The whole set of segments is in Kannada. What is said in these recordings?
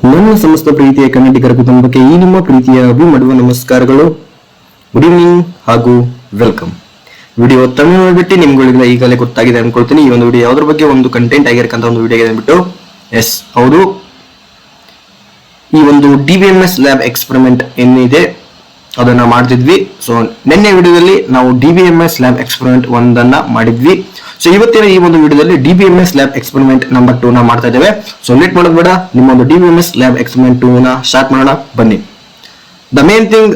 ನನ್ನ ಸಮಸ್ತ ಪ್ರೀತಿಯ ಕನ್ನಡಿಗರ ಕುಟುಂಬಕ್ಕೆ ಈ ನಿಮ್ಮ ಪ್ರೀತಿಯ ಅಭಿಮಡುವ ನಮಸ್ಕಾರಗಳು. ಗುಡ್ ಈವ್ನಿಂಗ್ ಹಾಗೂ ವೆಲ್ಕಮ್. ವಿಡಿಯೋ ತಮಿಳು ನೋಡ್ಬಿಟ್ಟು ನಿಮ್ಗಳಿಗೆಲ್ಲ ಈಗಲೇ ಗೊತ್ತಾಗಿದೆ ಅನ್ಕೊಳ್ತೀನಿ. ಈ ಒಂದು ವಿಡಿಯೋ ಯಾವ್ದ್ರ ಬಗ್ಗೆ ಒಂದು ಕಂಟೆಂಟ್ ಆಗಿರಕ್ಕಂತ ಒಂದು ವಿಡಿಯೋ ಅಂದ್ಬಿಟ್ಟು ಎಸ್ ಹೌದು, ಈ ಒಂದು DBMS ಲ್ಯಾಬ್ ಎಕ್ಸ್ಪೆರಿಮೆಂಟ್ ಏನಿದೆ ಅದನ್ನ ಮಾಡ್ತಿದ್ವಿ. ಸೊ ನಿನ್ನೆ ವಿಡಿಯೋದಲ್ಲಿ ನಾವು DBMS ಲ್ಯಾಬ್ ಎಕ್ಸ್ಪೆರಿಮೆಂಟ್ ಒಂದನ್ನ ಮಾಡಿದ್ವಿ. ಸೊ ಇವತ್ತಿನ ಈ ಒಂದು ವಿಡಿಯೋದಲ್ಲಿ DBMS ಲ್ಯಾಬ್ ಎಕ್ಸ್ಪೆರಿಮೆಂಟ್ ನಂಬರ್ 2 ನ ಮಾಡ್ತಾ ಇದ್ದೇವೆ. ಸೊ ಲೇಟ್ ಮಾಡೋದು ಬೇಡ, ನಿಮ್ಮ ಒಂದು DBMS ಲ್ಯಾಬ್ ಎಕ್ಸ್ಪೆರಿಮೆಂಟ್ 2 ನ ಸ್ಟಾರ್ಟ್ ಮಾಡೋಣ ಬನ್ನಿ. ದ ಮೇನ್ ಥಿಂಗ್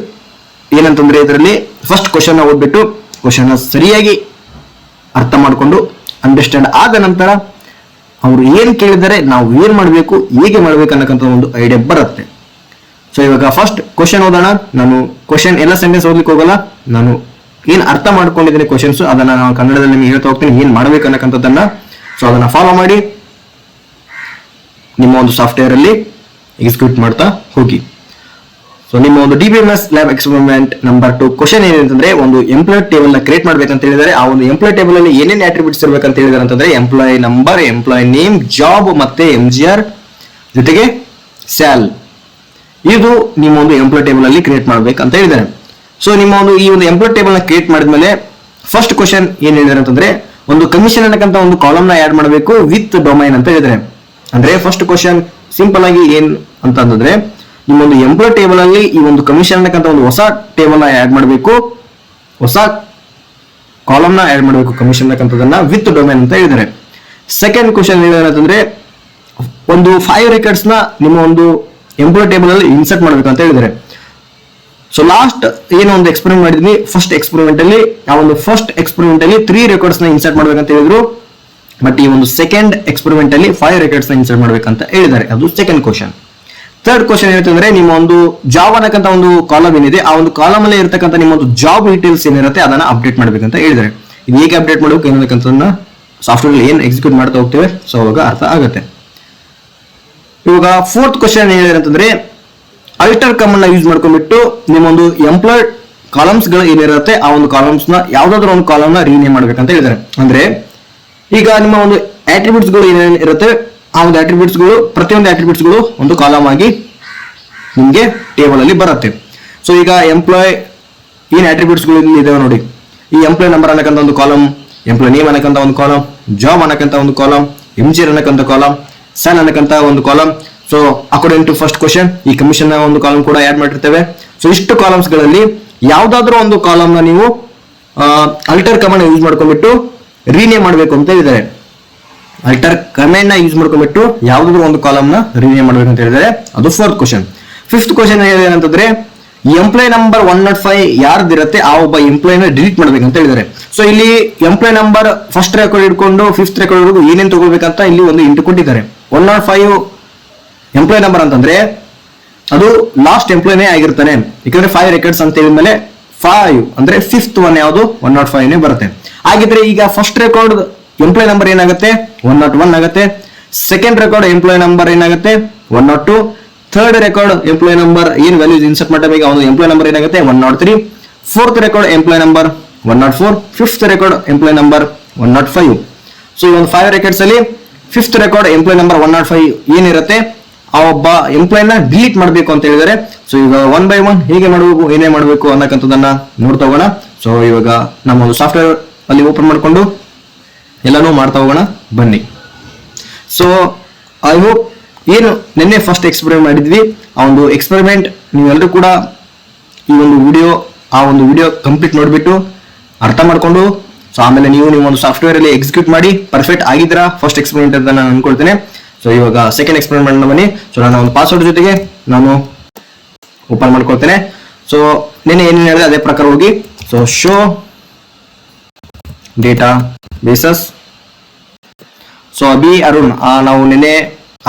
ಏನಂತಂದ್ರೆ ಇದರಲ್ಲಿ ಫಸ್ಟ್ ಕ್ವಶನ್ ನ ಓದ್ಬಿಟ್ಟು ಕ್ವಶನ್ ಸರಿಯಾಗಿ ಅರ್ಥ ಮಾಡಿಕೊಂಡು ಅಂಡರ್ಸ್ಟ್ಯಾಂಡ್ ಆದ ನಂತರ ಅವರು ಏನ್ ಕೇಳಿದರೆ ನಾವು ಏನ್ ಮಾಡಬೇಕು, ಹೇಗೆ ಮಾಡ್ಬೇಕು ಅನ್ನೋಕ್ಕಂತ ಒಂದು ಐಡಿಯಾ ಬರುತ್ತೆ. ಸೊ ಇವಾಗ ಫಸ್ಟ್ ಕ್ವಶನ್ ಓದೋಣ. ನಾನು ಕ್ವಶನ್ ಎಲ್ಲ ಸೆಂಟೆನ್ಸ್ ಓದ್ಲಿಕ್ಕೆ ಹೋಗಲ್ಲ, ನಾನು ಏನ್ ಅರ್ಥ ಮಾಡ್ಕೊಂಡಿದ್ದೀನಿ ಕ್ವಶನ್ಸ್ ಅದನ್ನ ನಾನು ಕನ್ನಡದಲ್ಲಿ ನಿಮ್ಗೆ ಹೇಳ್ತಾ ಹೋಗ್ತೀನಿ, ಏನ್ ಮಾಡ್ಬೇಕು ಅನ್ನಕ್ಕಂಥದ್ದನ್ನ. ಸೊ ಅದನ್ನ ಫಾಲೋ ಮಾಡಿ ನಿಮ್ಮ ಒಂದು ಸಾಫ್ಟ್ವೇರ್ ಅಲ್ಲಿ ಎಕ್ಸಿಕ್ಯೂಟ್ ಮಾಡ್ತಾ ಹೋಗಿ. ಸೊ ನಿಮ್ಮ ಒಂದು DBMS lab experiment number 2 question ಏನಂತಂದ್ರೆ ಒಂದು ಎಂಪ್ಲಾಯ್ ಟೇಬಲ್ ನ ಕ್ರಿಯೇಟ್ ಮಾಡ್ಬೇಕಂತ ಹೇಳಿದರೆ ಆ ಒಂದು ಎಂಪ್ಲಾಯ್ ಟೇಬಲ್ ಅಲ್ಲಿ ಏನೇನು ಅಟ್ರಿಬ್ಯೂಟ್ಸ್ ಇರ್ಬೇಕಂತ ಹೇಳಿದಾರೆ ಅಂತಂದ್ರೆ employee number, employee name, job ಮತ್ತೆ MGR ಜೊತೆಗೆ ಸ್ಯಾಲ್. ಇದು ನಿಮ್ಮ ಒಂದು ಎಂಪ್ಲಾಯ್ ಟೇಬಲ್ ಅಲ್ಲಿ ಕ್ರಿಯೇಟ್ ಮಾಡ್ಬೇಕಂತ ಹೇಳಿದ್ದಾರೆ. ಸೊ ನಿಮ್ಮ ಒಂದು ಈ ಒಂದು ಎಂಪ್ಲಾಯ್ ಟೇಬಲ್ ನ ಕ್ರಿಯೇಟ್ ಮಾಡಿದ್ಮೇಲೆ ಫಸ್ಟ್ ಕ್ವಶನ್ ಏನ್ ಹೇಳಿದಾರೆ ಅಂತಂದ್ರೆ ಒಂದು ಕಮಿಷನ್ ಅನ್ನಕ್ಕಂತ ಒಂದು ಕಾಲಮ್ ನ ಆಡ್ ಮಾಡಬೇಕು ವಿತ್ ಡೊಮೈನ್ ಅಂತ ಹೇಳಿದ್ರೆ. ಅಂದ್ರೆ ಫಸ್ಟ್ ಕ್ವಶನ್ ಸಿಂಪಲ್ ಆಗಿ ಏನ್ ಅಂತಂದ್ರೆ ನಿಮ್ಮ ಒಂದು ಎಂಪ್ಲಾಯ್ ಟೇಬಲ್ ಅಲ್ಲಿ ಈ ಒಂದು ಕಮಿಷನ್ ಅನ್ನಕ್ಕಂತ ಒಂದು ಹೊಸ ಟೇಬಲ್ ನ ಆಡ್ ಮಾಡಬೇಕು, ಹೊಸ ಕಾಲಮ್ ನ ಆಡ್ ಮಾಡಬೇಕು ಕಮಿಷನ್ ಅನ್ನಕ್ಕಂತದನ್ನ ವಿತ್ ಡೊಮೈನ್ ಅಂತ ಹೇಳಿದ್ದಾರೆ. ಸೆಕೆಂಡ್ ಕ್ವಶನ್ ಏನಂತಂದ್ರೆ ಒಂದು 5 ರೆಕಾರ್ಡ್ಸ್ ನ ನಿಮ್ಮ ಒಂದು ಎಂಪ್ಲಾಯ್ ಟೇಬಲ್ ಅಲ್ಲಿ ಇನ್ಸರ್ಟ್ ಮಾಡಬೇಕು ಅಂತ ಹೇಳಿದ್ದಾರೆ. ಸೊ ಲಾಸ್ಟ್ ಏನೋ ಒಂದು ಎಕ್ಸ್ಪೆರಿಮೆಂಟ್ ಮಾಡಿದ್ವಿ, ಫಸ್ಟ್ ಎಕ್ಸ್ಪೆರಿಮೆಂಟ್ ಅಲ್ಲಿ ಆ ಒಂದು ಫಸ್ಟ್ ಎಕ್ಸ್ಪೆರಿಮೆಂಟ್ ಅಲ್ಲಿ 3 ರೆಕಾರ್ಡ್ಸ್ ನ ಇನ್ಸರ್ಟ್ ಮಾಡ್ಬೇಕಂತ ಹೇಳಿದ್ರು. ಬಟ್ ಈ ಒಂದು ಸೆಕೆಂಡ್ ಎಕ್ಸ್ಪೆರಿಮೆಂಟ್ ಅಲ್ಲಿ 5 ರೆಕಾರ್ಡ್ಸ್ ನ ಇನ್ಸರ್ಟ್ ಮಾಡ್ಬೇಕಂತ ಹೇಳಿದ್ದಾರೆ. ಅದು ಸೆಕೆಂಡ್ ಕ್ವಶನ್. ಥರ್ಡ್ ಕ್ವಶನ್ ಏನಂತಂದ್ರೆ ನಿಮ್ಮ ಒಂದು ಜಾಬ್ ಅನ್ನಕ್ಕಂತ ಒಂದು ಕಾಲಮ್ ಏನಿದೆ ಆ ಒಂದು ಕಾಲಮ್ ಅಲ್ಲಿ ಇರತಕ್ಕಂತ ನಿಮ್ಮ ಒಂದು ಜಾಬ್ ಡೀಟೇಲ್ಸ್ ಏನಿರುತ್ತೆ ಅದನ್ನ ಅಪ್ಡೇಟ್ ಮಾಡ್ಬೇಕಂತ ಹೇಳಿದ್ದಾರೆ. ಇದು ಹೇಗೆ ಅಪ್ಡೇಟ್ ಮಾಡಬೇಕು ಏನಕ್ಕಂತ ಸಾಫ್ಟ್ವೇರ್ ಏನ್ ಎಕ್ಸಿಕ್ಯೂಟ್ ಮಾಡ್ತಾ ಹೋಗ್ತೇವೆ ಸೊ ಅವಾಗ ಅರ್ಥ ಆಗುತ್ತೆ. ಇವಾಗ ಫೋರ್ತ್ ಕ್ವಶನ್ ಏನಂತಂದ್ರೆ ಅಲ್ಟರ್ ಕಮಾಂಡ್ ನ ಯೂಸ್ ಮಾಡ್ಕೊಂಡ್ಬಿಟ್ಟು ನಿಮ್ಮೊಂದು ಎಂಪ್ಲಾಯ್ ಕಾಲಮ್ಸ್ ಗಳು ಏನಿರುತ್ತೆ ಆ ಒಂದು ಕಾಲಮ್ಸ್ ನ ಯಾವ್ದಾದ್ರು ಒಂದು ಕಾಲಮ್ ನ ರೀನೇಮ್ ಮಾಡ್ಬೇಕಂತ ಹೇಳಿದ್ದಾರೆ. ಅಂದ್ರೆ ಈಗ ನಿಮ್ಮ ಒಂದು ಆಟ್ರಿಬ್ಯೂಟ್ಸ್ ಗಳು ಏನೇನು ಇರುತ್ತೆ ಆ ಒಂದು ಆಟ್ರಿಬ್ಯೂಟ್ಸ್ ಗಳು ಪ್ರತಿಯೊಂದು ಆಟ್ರಿಬ್ಯೂಟ್ಸ್ ಗಳು ಒಂದು ಕಾಲಮ್ ಆಗಿ ನಿಮ್ಗೆ ಟೇಬಲ್ ಅಲ್ಲಿ ಬರುತ್ತೆ. ಸೊ ಈಗ ಎಂಪ್ಲಾಯ್ ಏನ್ ಆಟ್ರಿಬ್ಯೂಟ್ಸ್ ಗಳು ಇದಾವೆ ನೋಡಿ, ಈ ಎಂಪ್ಲಾಯ್ ನಂಬರ್ ಅನ್ನಕ್ಕಂತ ಒಂದು ಕಾಲಮ್, ಎಂಪ್ಲಾಯ್ ನೇಮ್ ಅನ್ನಕ್ಕಂತ ಒಂದು ಕಾಲಮ್, ಜಾಬ್ ಅನ್ನಕ್ಕಂತ ಒಂದು ಕಾಲಮ್, MGR ಅನ್ನಕ್ಕಂತ ಕಾಲಮ್, ಸ್ಯಾಲ್ ಅನ್ನಕ್ಕಂತ ಒಂದು column. So according to first question ಈ ಕಮಿಷನ್ ನ ಒಂದು ಕಾಲಮ್ ಕೂಡ ಆಡ್ ಮಾಡಿರ್ತೇವೆ. ಸೊ ಇಷ್ಟು ಕಾಲಮ್ಸ್ ಗಳಲ್ಲಿ ಯಾವ್ದಾದ್ರು ಒಂದು ಕಾಲಮ್ ನ ನೀವು ಅಲ್ಟರ್ ಕಮಾಂಡ್ ಯೂಸ್ ಮಾಡ್ಕೊಂಡ್ಬಿಟ್ಟು ರೀನೇಮ್ ಮಾಡಬೇಕು ಅಂತ ಹೇಳಿದ್ದಾರೆ. ಅಲ್ಟರ್ ಕಮಾಂಡ್ ನ ಯೂಸ್ ಮಾಡ್ಕೊಂಡ್ಬಿಟ್ಟು ಯಾವ್ದಾದ್ರು ಒಂದು ಕಾಲಮ್ ನ ರೀನೇಮ್ ಮಾಡ್ಬೇಕು ಅಂತ ಹೇಳಿದ್ದಾರೆ. ಅದು ಫೋರ್ತ್ ಕ್ವಶನ್. ಫಿಫ್ತ್ ಕ್ವಶನ್ ಏನಂತಂದ್ರೆ ಎಂಪ್ಲಾಯ್ ನಂಬರ್ 105 ಯಾರ್ದಿರುತ್ತೆ ಆ ಒಬ್ಬ ಎಂಪ್ಲಾಯ್ ನ ಡಿಲೀಟ್ ಮಾಡ್ಬೇಕಂತ ಹೇಳಿದ್ದಾರೆ. ಸೊ ಇಲ್ಲಿ ಎಂಪ್ಲಾಯ್ ನಂಬರ್ ಫಸ್ಟ್ ರೆಕಾರ್ಡ್ ಇಟ್ಕೊಂಡು ಫಿಫ್ತ್ ರೆಕಾರ್ಡ್ ಏನೇನು ತಗೋಬೇಕಂತ ಇಲ್ಲಿ ಒಂದು ಇಂಟು ಕೊಟ್ಟಿದ್ದಾರೆ. 105 ಎಂಪ್ಲಾಯ್ ನಂಬರ್ ಅಂತಂದ್ರೆ ಅದು ಲಾಸ್ಟ್ ಎಂಪ್ಲಾಯ್ನೇ ಆಗಿರ್ತಾನೆ. ಯಾಕಂದ್ರೆ 5 ರೆಕಾರ್ಡ್ಸ್ ಅಂತ ಹೇಳಿದ್ಮೇಲೆ 5 ಅಂದ್ರೆ ಫಿಫ್ತ್ ಒನ್ ಯಾವುದು 105 ಬರುತ್ತೆ. ಹಾಗಿದ್ರೆ ಈಗ ಫಸ್ಟ್ ರೆಕಾರ್ಡ್ ಎಂಪ್ಲಾಯ್ ನಂಬರ್ ಏನಾಗುತ್ತೆ 101 ಆಗುತ್ತೆ. ಸೆಕೆಂಡ್ ರೆಕಾರ್ಡ್ ಎಂಪ್ಲಾಯ್ ನಂಬರ್ ಏನಾಗುತ್ತೆ 102. ಥರ್ಡ್ ರೆಕಾರ್ಡ್ ಎಂಪ್ಲಾಯ್ ನಂಬರ್ ಏನ್ ವ್ಯಾಲ್ಯೂಸ್ ಇನ್ಸರ್ಟ್ ಮಾಡಬೇಕು ಅವನು ಎಂಪ್ಲಾಯ್ ನಂಬರ್ ಏನಾಗುತ್ತೆ 103. Fourth record employee number 104. Fifth record employee number 105. So ಈ ಒಂದು 5 ರೆಕಾರ್ಡ್ಸ್ ಅಲ್ಲಿ ಫಿಫ್ತ್ ರೆಕಾರ್ಡ್ ಎಂಪ್ಲಾಯ್ ನಂಬರ್ 105 ಏನಿರುತ್ತೆ ಆ ಒಬ್ಬ ಎಂಪ್ಲಾಯ್ ನ ಡಿಲೀಟ್ ಮಾಡಬೇಕು ಅಂತ ಹೇಳಿದ್ದಾರೆ. ಸೊ ಈಗ 1 by 1 ಹೇಗೆ ಮಾಡಬೇಕು ಏನೇ ಮಾಡಬೇಕು ಅನ್ನಕ್ಕಂಥದ್ದನ್ನ ನೋಡ್ತಾ ಹೋಗೋಣ. ಸೊ ಇವಾಗ ನಮ್ಮ ಒಂದು ಸಾಫ್ಟ್ವೇರ್ ಅಲ್ಲಿ ಓಪನ್ ಮಾಡಿಕೊಂಡು ಎಲ್ಲಾನು ಮಾಡ್ತಾ ಹೋಗೋಣ ಬನ್ನಿ. ಸೊ ಐ ಹೋಪ್ ಏನು ನಿನ್ನೆ ಫಸ್ಟ್ ಎಕ್ಸ್ಪೆರಿಮೆಂಟ್ ಮಾಡಿದ್ವಿ ಆ ಒಂದು ಎಕ್ಸ್ಪೆರಿಮೆಂಟ್ ನೀವೆಲ್ಲರೂ ಕೂಡ ಈ ಒಂದು ವಿಡಿಯೋ ಕಂಪ್ಲೀಟ್ ಮಾಡಿಬಿಟ್ಟು ಅರ್ಥ ಮಾಡ್ಕೊಂಡು ಸೊ ಆಮೇಲೆ ನೀವು ನಿಮ್ಮ ಒಂದು ಸಾಫ್ಟ್ವೇರ್ ಅಲ್ಲಿ ಎಕ್ಸಿಕ್ಯೂಟ್ ಮಾಡಿ ಪರ್ಫೆಕ್ಟ್ ಆಗಿದ್ದೀರಾ ಫಸ್ಟ್ ಎಕ್ಸ್ಪೆರಿಮೆಂಟ್ ಅಂತ ನಾನು ಅನ್ಕೊಳ್ತೇನೆ. ಸೊ ಇವಾಗ ಸೆಕೆಂಡ್ ಎಕ್ಸ್ಪೆರಿಮೆಂಟ್ ಬನ್ನಿ. ಸೊ ನಾನು ಒಂದು ಪಾಸ್ವರ್ಡ್ ಜೊತೆಗೆ ನಾನು ಓಪನ್ ಮಾಡ್ಕೊಳ್ತೇನೆ. ಸೊ ನಿನ್ನೆ ಏನೇನು ಹೇಳಿದೆ ಅದೇ ಪ್ರಕಾರ ಹೋಗಿ. So show databases. So Abhi Arun ನಾವು ನಿನ್ನೆ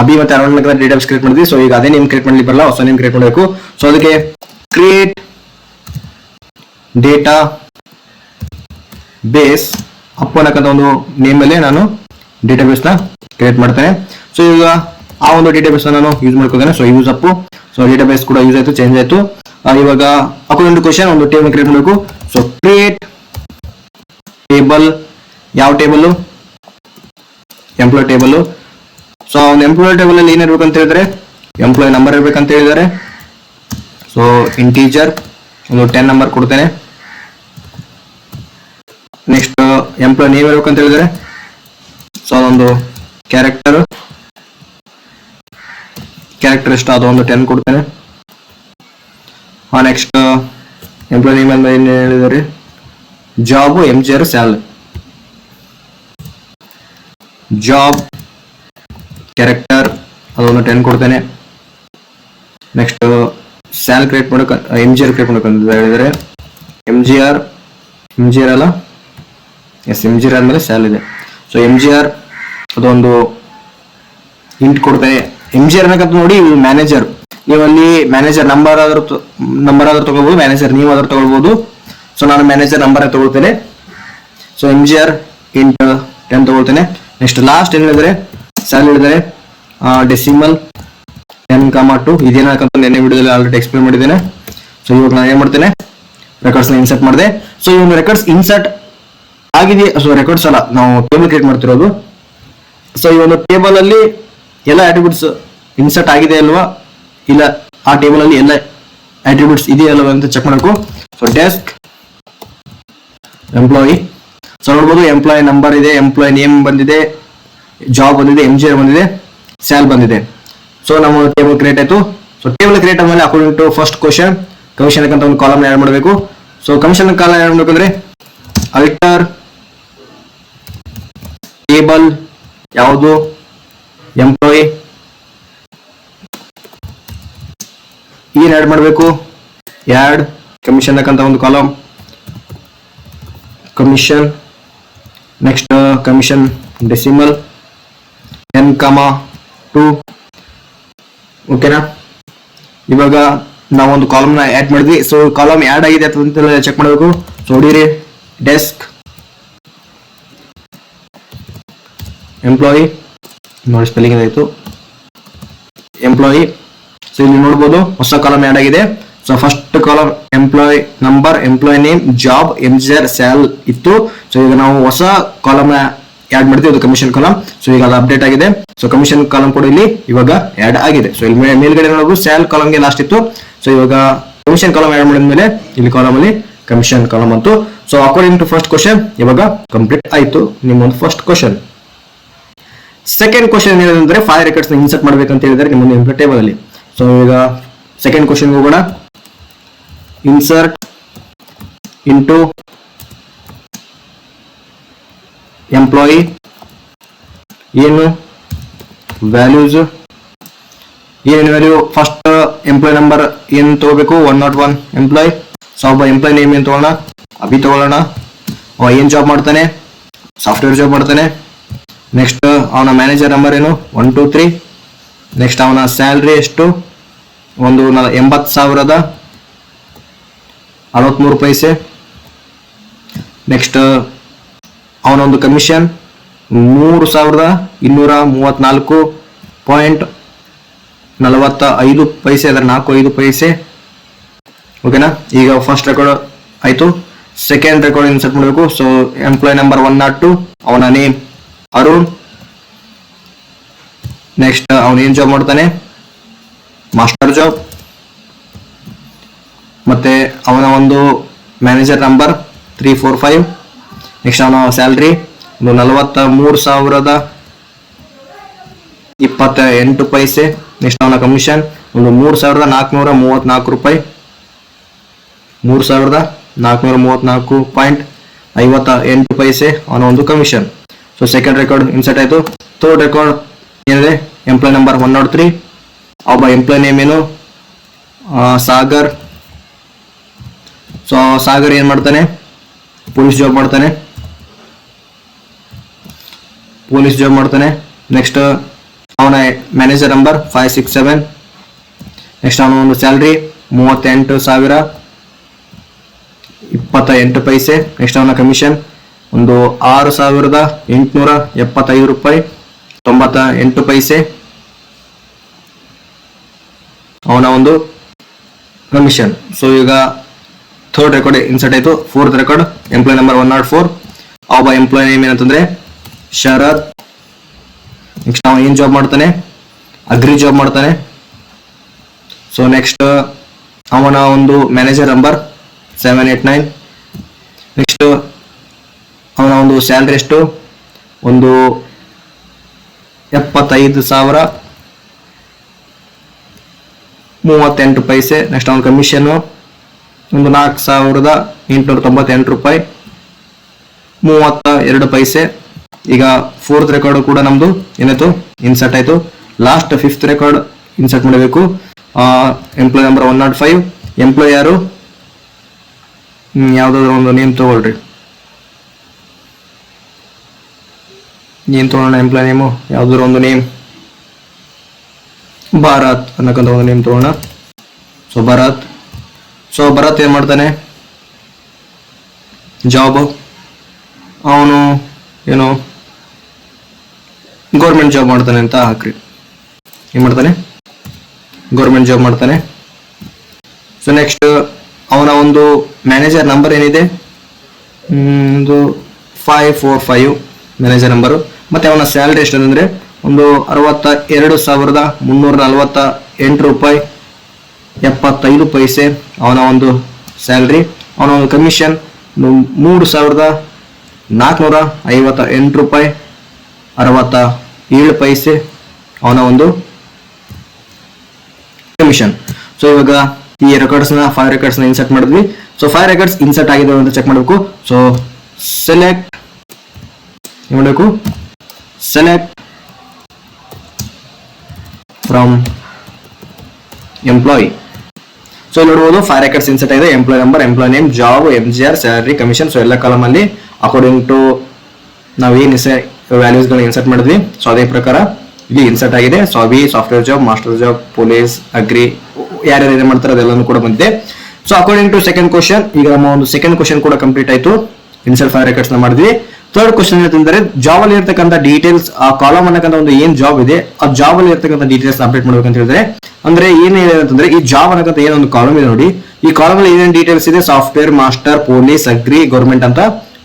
ಅಭಿ ಮತ್ತೆ ಅರುಣ್ ಡೇಟಾ ಬೇಸ್ ಕ್ರಿಯೇಟ್ ಮಾಡಿದ್ವಿ. ಸೊ ಈಗ ಅದೇ ನೇಮ್ ಕ್ರಿಯೇಟ್ ಮಾಡ್ಲಿಕ್ಕೆ ಬರಲ್ಲ, ಹೊಸ ನೇಮ್ ಕ್ರಿಯೇಟ್ ಮಾಡಬೇಕು. ಸೊ ಅದಕ್ಕೆ ಕ್ರಿಯೇಟ್ ಡೇಟಾ ಬೇಸ್ ಅಪ್ ಅನ್ನಕ್ಕಂತ ಒಂದು ನೇಮ್ ಮೇಲೆ ನಾನು ಡೇಟಾ ಬೇಸ್ ನ ಕ್ರಿಯೇಟ್ ಮಾಡ್ತೇನೆ. ಸೊ ಈಗ ಆ ಒಂದು ಡೇಟಾ ಬೇಸ್ ನಾನು ಯೂಸ್ ಮಾಡ್ಕೋತೇನೆ. So use up. So database ಕೂಡ ಯೂಸ್ ಆಯ್ತು, ಚೇಂಜ್ ಆಯ್ತು. ಇವಾಗ ಅಕಾರ್ಡಿಂಗ್ ಟು ಕ್ವಶನ್ ಒಂದು ಟೇಬಲ್ ಕ್ರಿಯೇಟ್ ಮಾಡಬೇಕು. So create table. ಯಾವ ಟೇಬಲ್? Employee table. ಸೊ ಒಂದು ಎಂಪ್ಲಾಯ್ ಟೇಬಲ್ ಅಲ್ಲಿ ಏನಿರ್ಬೇಕು ಅಂತ ಹೇಳಿದ್ರೆ ಎಂಪ್ಲಾಯ್ ನಂಬರ್ ಇರ್ಬೇಕಂತ ಹೇಳಿದ್ದಾರೆ. ಸೊ ಇಂಟೀಜರ್ ಒಂದು 10 ನಂಬರ್ ಕೊಡ್ತೇನೆ. ನೆಕ್ಸ್ಟ್ ಎಂಪ್ಲಾಯ್ ನೇಮ್ ಇರ್ಬೇಕಂತ ಹೇಳಿದ್ದಾರೆ. ಸೊ ಅದೊಂದು ಕ್ಯಾರೆಕ್ಟರ್ ಎಷ್ಟು ಅದು ಒಂದು 10 ಕೊಡ್ತೇನೆ. ನೆಕ್ಸ್ಟ್ ಎಂಪ್ಲಾಯ್ ನೇಮ್ ಅಂತ ಏನು ಹೇಳಿದ್ದಾರೆ, ಜಾಬ್ MGR ಸ್ಯಾಲ್, ಜಾಬ್ ಕ್ಯಾರೆಕ್ಟರ್ ಅದೊಂದು 10 ಕೊಡ್ತೇನೆ. ನೆಕ್ಸ್ಟ್ ಸ್ಯಾಲ್ ಕ್ರಿಯೇಟ್ ಮಾಡೋಕೆ MGR ಕ್ರಿಯೇಟ್ ಮಾಡೋಕಂತ ಹೇಳಿದರೆ MGR ಅಲ್ಲ, ಎಸ್ MGR ಆದ್ಮೇಲೆ ಸ್ಯಾಲ್ ಇದೆ. ಸೊ MGR ಅದೊಂದು ಇಂಟ್ ಕೊಡ್ತೇನೆ. MGR ಅನ್ನಕಂತ ನೋಡಿ ಮ್ಯಾನೇಜರ್, ನೀವು ಅಲ್ಲಿ ಮ್ಯಾನೇಜರ್ ನಂಬರ್ ಆದ್ರೂ ತಗೊಳ್ಬಹುದು, ಮ್ಯಾನೇಜರ್ ನೀವು ಆದ್ರೂ ತಗೊಳ್ಬಹುದು. ಸೊ ನಾನು ಮ್ಯಾನೇಜರ್ ನಂಬರ್ ತಗೊಳ್ತೇನೆ. ಸೊ MGR ಇಂಟ್ 10 ತಗೊಳ್ತೇನೆ. ನೆಕ್ಸ್ಟ್ ಲಾಸ್ಟ್ ಏನ್ ಹೇಳಿದರೆ ಸ್ಯಾಲ್ ಹೇಳಿದರೆ ಡೆಸಿಮಲ್ 10,2 ಇದೇನಕ್ಕಂತ ನೆನ್ನೆ ವಿಡಿಯೋದಲ್ಲಿ ಆಲ್ರೆಡಿ ಎಕ್ಸ್ಪ್ಲೇನ್ ಮಾಡಿದ್ದೇನೆ. ಸೊ ಇವಾಗ ನಾನು ಏನ್ ಮಾಡ್ತೇನೆ, ರೆಕಾರ್ಡ್ಸ್ ಇನ್ಸರ್ಟ್ ಮಾಡಿದೆ. ಸೊ ಈ ಒಂದು ರೆಕಾರ್ಡ್ಸ್ ಇನ್ಸರ್ಟ್ ಆಗಿದೆ. ಸೊ ರೆಕಾರ್ಡ್ಸ್ ಅಲ್ಲ, ನಾವು ಟೇಬಲ್ ಕ್ರಿಯೇಟ್ ಮಾಡ್ತಿರೋದು. ಸೊ ಈ ಒಂದು ಟೇಬಲ್ ಅಲ್ಲಿ ಎಲ್ಲ ಆಟ್ರಿಬ್ಯೂಟ್ಸ್ ಇನ್ಸರ್ಟ್ ಆಗಿದೆ ಅಲ್ವಾ, ಇಲ್ಲ ಆ ಟೇಬಲ್ ಅಲ್ಲಿ ಎಲ್ಲ ಆಟ್ರಿಬ್ಯೂಟ್ಸ್ ಇದೆಯಲ್ವಾ ಅಂತ ಚೆಕ್ ಮಾಡಬೇಕು. ಸೊ ಡೆಸ್ಕ್ ಎಂಪ್ಲಾಯಿ, ಸೊ ನೋಡ್ಬೋದು ಎಂಪ್ಲಾಯ್ ನಂಬರ್ ಇದೆ, ಎಂಪ್ಲಾಯ್ ನೇಮ್ ಬಂದಿದೆ, ಜಾಬ್ ಬಂದಿದೆ, MGR ಬಂದಿದೆ, ಸ್ಯಾಲ್ ಬಂದಿದೆ. ಸೊ ನಮ್ಮ ಟೇಬಲ್ ಕ್ರಿಯೇಟ್ ಆಯ್ತು. ಸೊ ಟೇಬಲ್ ಕ್ರಿಯೇಟ್ ಆದ್ಮೇಲೆ according to first question commission ಅಂತ ಒಂದು ಕಾಲಮ್ ಆಡ್ ಮಾಡಬೇಕು. ಸೊ ಕಮಿಷನ್ ಕಾಲಮ್ ಆಡ್ ಮಾಡಬೇಕಂದ್ರೆ ಅಲ್ಟರ್ ಟೇಬಲ್ ಯಾವುದು ಎಂಪ್ಲಾಯಿ ಏನ್ ಆಡ್ ಮಾಡಬೇಕು, ಆಡ್ ಕಮಿಷನ್ ಅಂತ ಒಂದು column commission. Next commission decimal 10,2 ಓಕೆನಾ. ಇವಾಗ ನಾವೊಂದು ಕಾಲಮ್ ನ ಆಡ್ ಮಾಡಿದ್ವಿ. ಸೊ ಕಾಲಮ್ ಆಡ್ ಆಗಿದೆ ಅಂತ ಚೆಕ್ ಮಾಡಬೇಕು. ಸೊ ನೋಡಿರಿ ಡೆಸ್ಕ್ ಎಂಪ್ಲಾಯಿ, ನೋಡಿ ಸ್ಪೆಲ್ಲಿಂಗ್ ಆಯಿತು ಎಂಪ್ಲಾಯಿ. ಸೊ ಇಲ್ಲಿ ನೋಡ್ಬೋದು ಹೊಸ ಕಾಲಮ್ ಆಡ್ ಆಗಿದೆ. So first column employee number, employee name, job, MGR sal ಇತ್ತು. ಸೊ ಈಗ ನಾವು ಹೊಸ ಕಾಲಮ್ ಆಡ್ ಮಾಡ್ತೀವಿ, ಅದು ಕಮಿಷನ್ ಕಾಲಮ್. ಸೊ ಈಗ ಅದು ಅಪ್ಡೇಟ್ ಆಗಿದೆ. ಸೊ ಕಮಿಷನ್ ಕಾಲಮ್ ಕೂಡ ಇಲ್ಲಿ ಇವಾಗ ಆಡ್ ಆಗಿದೆ. ಸೊ ಇಲ್ಲಿ ಮೇಲ್ಗಡೆ ನೋಡಬಹುದು ಸ್ಯಾಲ್ ಕಾಲಮ್ಗೆ ಲಾಸ್ಟ್ ಇತ್ತು. ಸೊ ಇವಾಗ ಕಮಿಷನ್ ಕಾಲಮ್ ಆಡ್ ಮಾಡಿದ್ಮೇಲೆ ಇಲ್ಲಿ ಕಾಲಮ್ ಅಲ್ಲಿ ಕಮಿಷನ್ ಕಾಲಮ್ ಅಂತು. So according to first question ಇವಾಗ ಕಂಪ್ಲೀಟ್ ಆಯ್ತು ನಿಮ್ಮೊಂದು ಫಸ್ಟ್ ಕ್ವಶನ್. ಸೆಕೆಂಡ್ ಕ್ವಶನ್ ಏನಂದ್ರೆ 5 ರೆಕಾರ್ಡ್ಸ್ ಇನ್ಸರ್ಟ್ ಮಾಡ್ಬೇಕಂತ ಹೇಳಿದ್ರೆ ನಿಮ್ಮೊಂದು ಟೇಬಲ್ ಅಲ್ಲಿ. ಸೊ ಈಗ ಸೆಕೆಂಡ್ ಕ್ವಶನ್ ಹೋಗೋಣ. ಇನ್ಸರ್ಟ್ ಇಂಟು ಎಂಪ್ಲಾಯಿ, ಏನು ವ್ಯಾಲ್ಯೂಸ್, ಏನೇನು ವ್ಯಾಲ್ಯೂ, ಫಸ್ಟ್ ಎಂಪ್ಲಾಯ್ ನಂಬರ್ ಏನು ತಗೋಬೇಕು 101 ಎಂಪ್ಲಾಯ್. ಸೊ ಒಬ್ಬ ಎಂಪ್ಲಾಯ್ ನೇಮ್ ಏನು ತಗೋಣ, ಅಭಿ ತಗೊಳ್ಳೋಣ. ಅವ ಏನ್ ಜಾಬ್ ಮಾಡ್ತಾನೆ, ಸಾಫ್ಟ್ವೇರ್ ಜಾಬ್ ಮಾಡ್ತಾನೆ. ನೆಕ್ಸ್ಟ್ ಅವನ ಮ್ಯಾನೇಜರ್ ನಂಬರ್ ಏನು 123. ನೆಕ್ಸ್ಟ್ ಅವನ ಸ್ಯಾಲ್ರಿ ಎಷ್ಟು, ಒಂದು 80,063 ನೆಕ್ಸ್ಟ್ ಅವನೊಂದು ಕಮಿಷನ್ 3,234.45 ಅದರ 45 ಓಕೆನಾ. ಈಗ ಫಸ್ಟ್ ರೆಕಾರ್ಡ್ ಆಯ್ತು. ಸೆಕೆಂಡ್ ರೆಕಾರ್ಡ್ ಇನ್ಸರ್ಟ್ ಮಾಡಬೇಕು. ಸೊ ಎಂಪ್ಲಾಯ್ ನಂಬರ್ 102, ಅವನ ನೇಮ್ ಅರುಣ್. ನೆಕ್ಸ್ಟ್ ಅವನು ಏನ್ ಜಾಬ್ ಮಾಡ್ತಾನೆ, ಮಾಸ್ಟರ್ ಜಾಬ್. ಮತ್ತೆ ಅವನ ಒಂದು ಮ್ಯಾನೇಜರ್ ನಂಬರ್ 345. ನೆಕ್ಸ್ಟ್ ಅವನ ಸ್ಯಾಲ್ರಿ ಒಂದು 43,028. ನೆಕ್ಸ್ಟ್ ಅವನ ಕಮಿಷನ್ ಒಂದು 3,434 3,434.58 ಅವನ ಒಂದು commission. So second record insert ಆಯ್ತು. ಥರ್ಡ್ ರೆಕಾರ್ಡ್ ಏನಿದೆ, ಎಂಪ್ಲಾಯ್ ನಂಬರ್ 103, ಒಬ್ಬ ಎಂಪ್ಲಾಯ್ ನೇಮ್ ಏನು ಸಾಗರ್. ಸೊ ಸಾಗರ್ ಏನ್ ಮಾಡ್ತಾನೆ, ಪೊಲೀಸ್ ಜಾಬ್ ಮಾಡ್ತಾನೆ. ನೆಕ್ಸ್ಟ್ ಅವನ ಮ್ಯಾನೇಜರ್ ನಂಬರ್ 567. ನೆಕ್ಸ್ಟ್ ಅವನ ಒಂದು ಸ್ಯಾಲ್ರಿ 38,028. ನೆಕ್ಸ್ಟ್ ಅವನ ಕಮಿಷನ್ ಒಂದು 6,875.98 ಅವನ ಒಂದು ಕಮಿಷನ್. ಸೊ ಈಗ ಥರ್ಡ್ ರೆಕಾರ್ಡ್ ಇನ್ಸರ್ಟ್ ಆಯ್ತು. ಫೋರ್ತ್ ರೆಕಾರ್ಡ್ ಎಂಪ್ಲಾಯ್ ನಂಬರ್ 104, ಒಬ್ಬ ಎಂಪ್ಲಾಯ್ ನೇಮ್ ಏನಂತಂದ್ರೆ ಶರತ್. ನೆಕ್ಸ್ಟ್ ಅವನು ಏನ್ ಜಾಬ್ ಮಾಡ್ತಾನೆ, ಅಗ್ರಿ ಜಾಬ್ ಮಾಡ್ತಾನೆ. ಸೊ ನೆಕ್ಸ್ಟ್ ಅವನ ಒಂದು ಮ್ಯಾನೇಜರ್ ನಂಬರ್ 789. ನೆಕ್ಸ್ಟ್ ಅವನ ಒಂದು ಸ್ಯಾಲ್ರಿ ಎಷ್ಟು, ಒಂದು 75,038 ಪೈಸೆ. ನೆಕ್ಸ್ಟ್ ಅವನ ಕಮಿಷನ್ ಒಂದು 4,898 ರೂಪಾಯಿ 32 ಪೈಸೆ. ಈಗ 4th ರೆಕಾರ್ಡ್ ಕೂಡ ನಮ್ದು ಏನಾಯ್ತು, ಇನ್ಸರ್ಟ್ ಆಯ್ತು. ಲಾಸ್ಟ್ 5th ರೆಕಾರ್ಡ್ ಇನ್ಸರ್ಟ್ ಮಾಡಬೇಕು. Employee number 105. ಎಂಪ್ಲಾಯ್ ಯಾರು, ಯಾವ್ದಾದ್ರು ಒಂದು ನೇಮ್ ತಗೊಳ್ರಿ. ನೇಮ್ ತಗೊಳ್ಳೋಣ, ಎಂಪ್ಲಾಯ್ ನೇಮು ಯಾವ್ದಾದ್ರು ಒಂದು ನೇಮ್, ಭಾರತ್ ಅನ್ನಕ್ಕಂತ ಒಂದು ನೇಮ್ ತಗೋಣ. ಸೊ ಭರತ್ ಏನ್ ಮಾಡ್ತಾನೆ, ಜಾಬ್ ಅವನು ಏನು ಗೌರ್ಮೆಂಟ್ ಜಾಬ್ ಮಾಡ್ತಾನೆ ಅಂತ ಹಾಕ್ರಿ. ಏನ್ ಮಾಡ್ತಾನೆ, ಗೌರ್ಮೆಂಟ್ ಜಾಬ್ ಮಾಡ್ತಾನೆ. ಸೊ ನೆಕ್ಸ್ಟ್ ಅವನ ಒಂದು ಮ್ಯಾನೇಜರ್ ನಂಬರ್ ಏನಿದೆ, ಒಂದು 545 ಮ್ಯಾನೇಜರ್ ನಂಬರು. ಮತ್ತೆ ಅವನ ಸ್ಯಾಲ್ರಿ ಎಷ್ಟು ಅಂದ್ರೆ ಒಂದು 62,348 ರೂಪಾಯಿ 75 ಪೈಸೆ ಅವನ ಒಂದು ಸ್ಯಾಲ್ರಿ. ಅವನ ಒಂದು ಕಮಿಷನ್ 3,458 ರೂಪಾಯಿ 67 ಪೈಸೆ ಅವನ ಒಂದು ಕಮಿಷನ್. ಸೊ ಇವಾಗ ಈ ರೆಕಾರ್ಡ್ಸ್ನ 5 ರೆಕಾರ್ಡ್ಸ್ನ ಇನ್ಸರ್ಟ್ ಮಾಡಿದ್ವಿ. ಸೊ 5 ರೆಕಾರ್ಡ್ಸ್ ಇನ್ಸರ್ಟ್ ಆಗಿದೆ ಅಂತ ಚೆಕ್ ಮಾಡಬೇಕು. ಸೊ ಸೆಲೆಕ್ಟ್ ಮಾಡಬೇಕು, ಸೆಲೆಕ್ಟ್ ಫ್ರಮ್ ಎಂಪ್ಲಾಯ್. ಸೊ ಇಲ್ಲಿ ನೋಡಬಹುದು 5 ರೆಕಾರ್ಡ್ಸ್ ಇನ್ಸರ್ಟ್ ಆಗಿದೆ. Employee number, employee name, job, MGR, salary, commission. So ಎಲ್ಲ ಕಾಲಮ್ ಅಲ್ಲಿ ಅಕಾರ್ಡಿಂಗ್ ಟು ನಾವು ಏನು ವ್ಯಾಲ್ಯೂಸ್ ಗಳನ್ನ ಇನ್ಸರ್ಟ್ ಮಾಡಿದ್ವಿ, ಸೊ ಅದೇ ಪ್ರಕಾರ ಇಲ್ಲಿ ಇನ್ಸರ್ಟ್ ಆಗಿದೆ. ಸೊ ಅವಿ software job, master job, police, agri, ಯಾರ್ಯಾರು ಏನೇ ಮಾಡ್ತಾರೆ ಅದೆಲ್ಲನೂ ಕೂಡ ಬಂದಿದೆ. So according to second question, ಈಗ ನಮ್ಮ ಒಂದು ಸೆಕೆಂಡ್ ಕ್ವಶನ್ ಕೂಡ ಕಂಪ್ಲೀಟ್ ಆಯ್ತು. ಇನ್ಸರ್ಟ್ 5 ರೆಕಾರ್ಡ್ಸ್ ನ ಮಾಡಿದ್ವಿ. ಥರ್ಡ್ ಕ್ವಶನ್ ಏನಂತಂದ್ರೆ ಜಾಬ್ ಅಲ್ಲಿ ಇರ್ತಕ್ಕಂಥ ಡೀಟೇಲ್ಸ್, ಆ ಕಾಲಮ್ ಅನ್ನಕ್ಕಂತ ಒಂದು ಏನ್ ಜಾಬ್ ಇದೆ ಆ ಜಾಬ್ ಅಲ್ಲಿ ಇರ್ತಕ್ಕಂಥ ಡೀಟೇಲ್ಸ್ ಅಪ್ಡೇಟ್ ಮಾಡ್ಬೇಕಂತ ಹೇಳಿದ್ರೆ, ಅಂದ್ರೆ ಏನಿದೆ ಅಂತಂದ್ರೆ ಈ ಜಾಬ್ ಅನ್ನಕ್ಕಂತ ಏನೊಂದು ಕಾಲಮ್ ಇದೆ ನೋಡಿ, ಈ ಕಾಲಮ್ ಅಲ್ಲಿ ಏನೇನು ಡೀಟೇಲ್ಸ್ ಇದೆ, software, master, police, agri, government ಅಂತ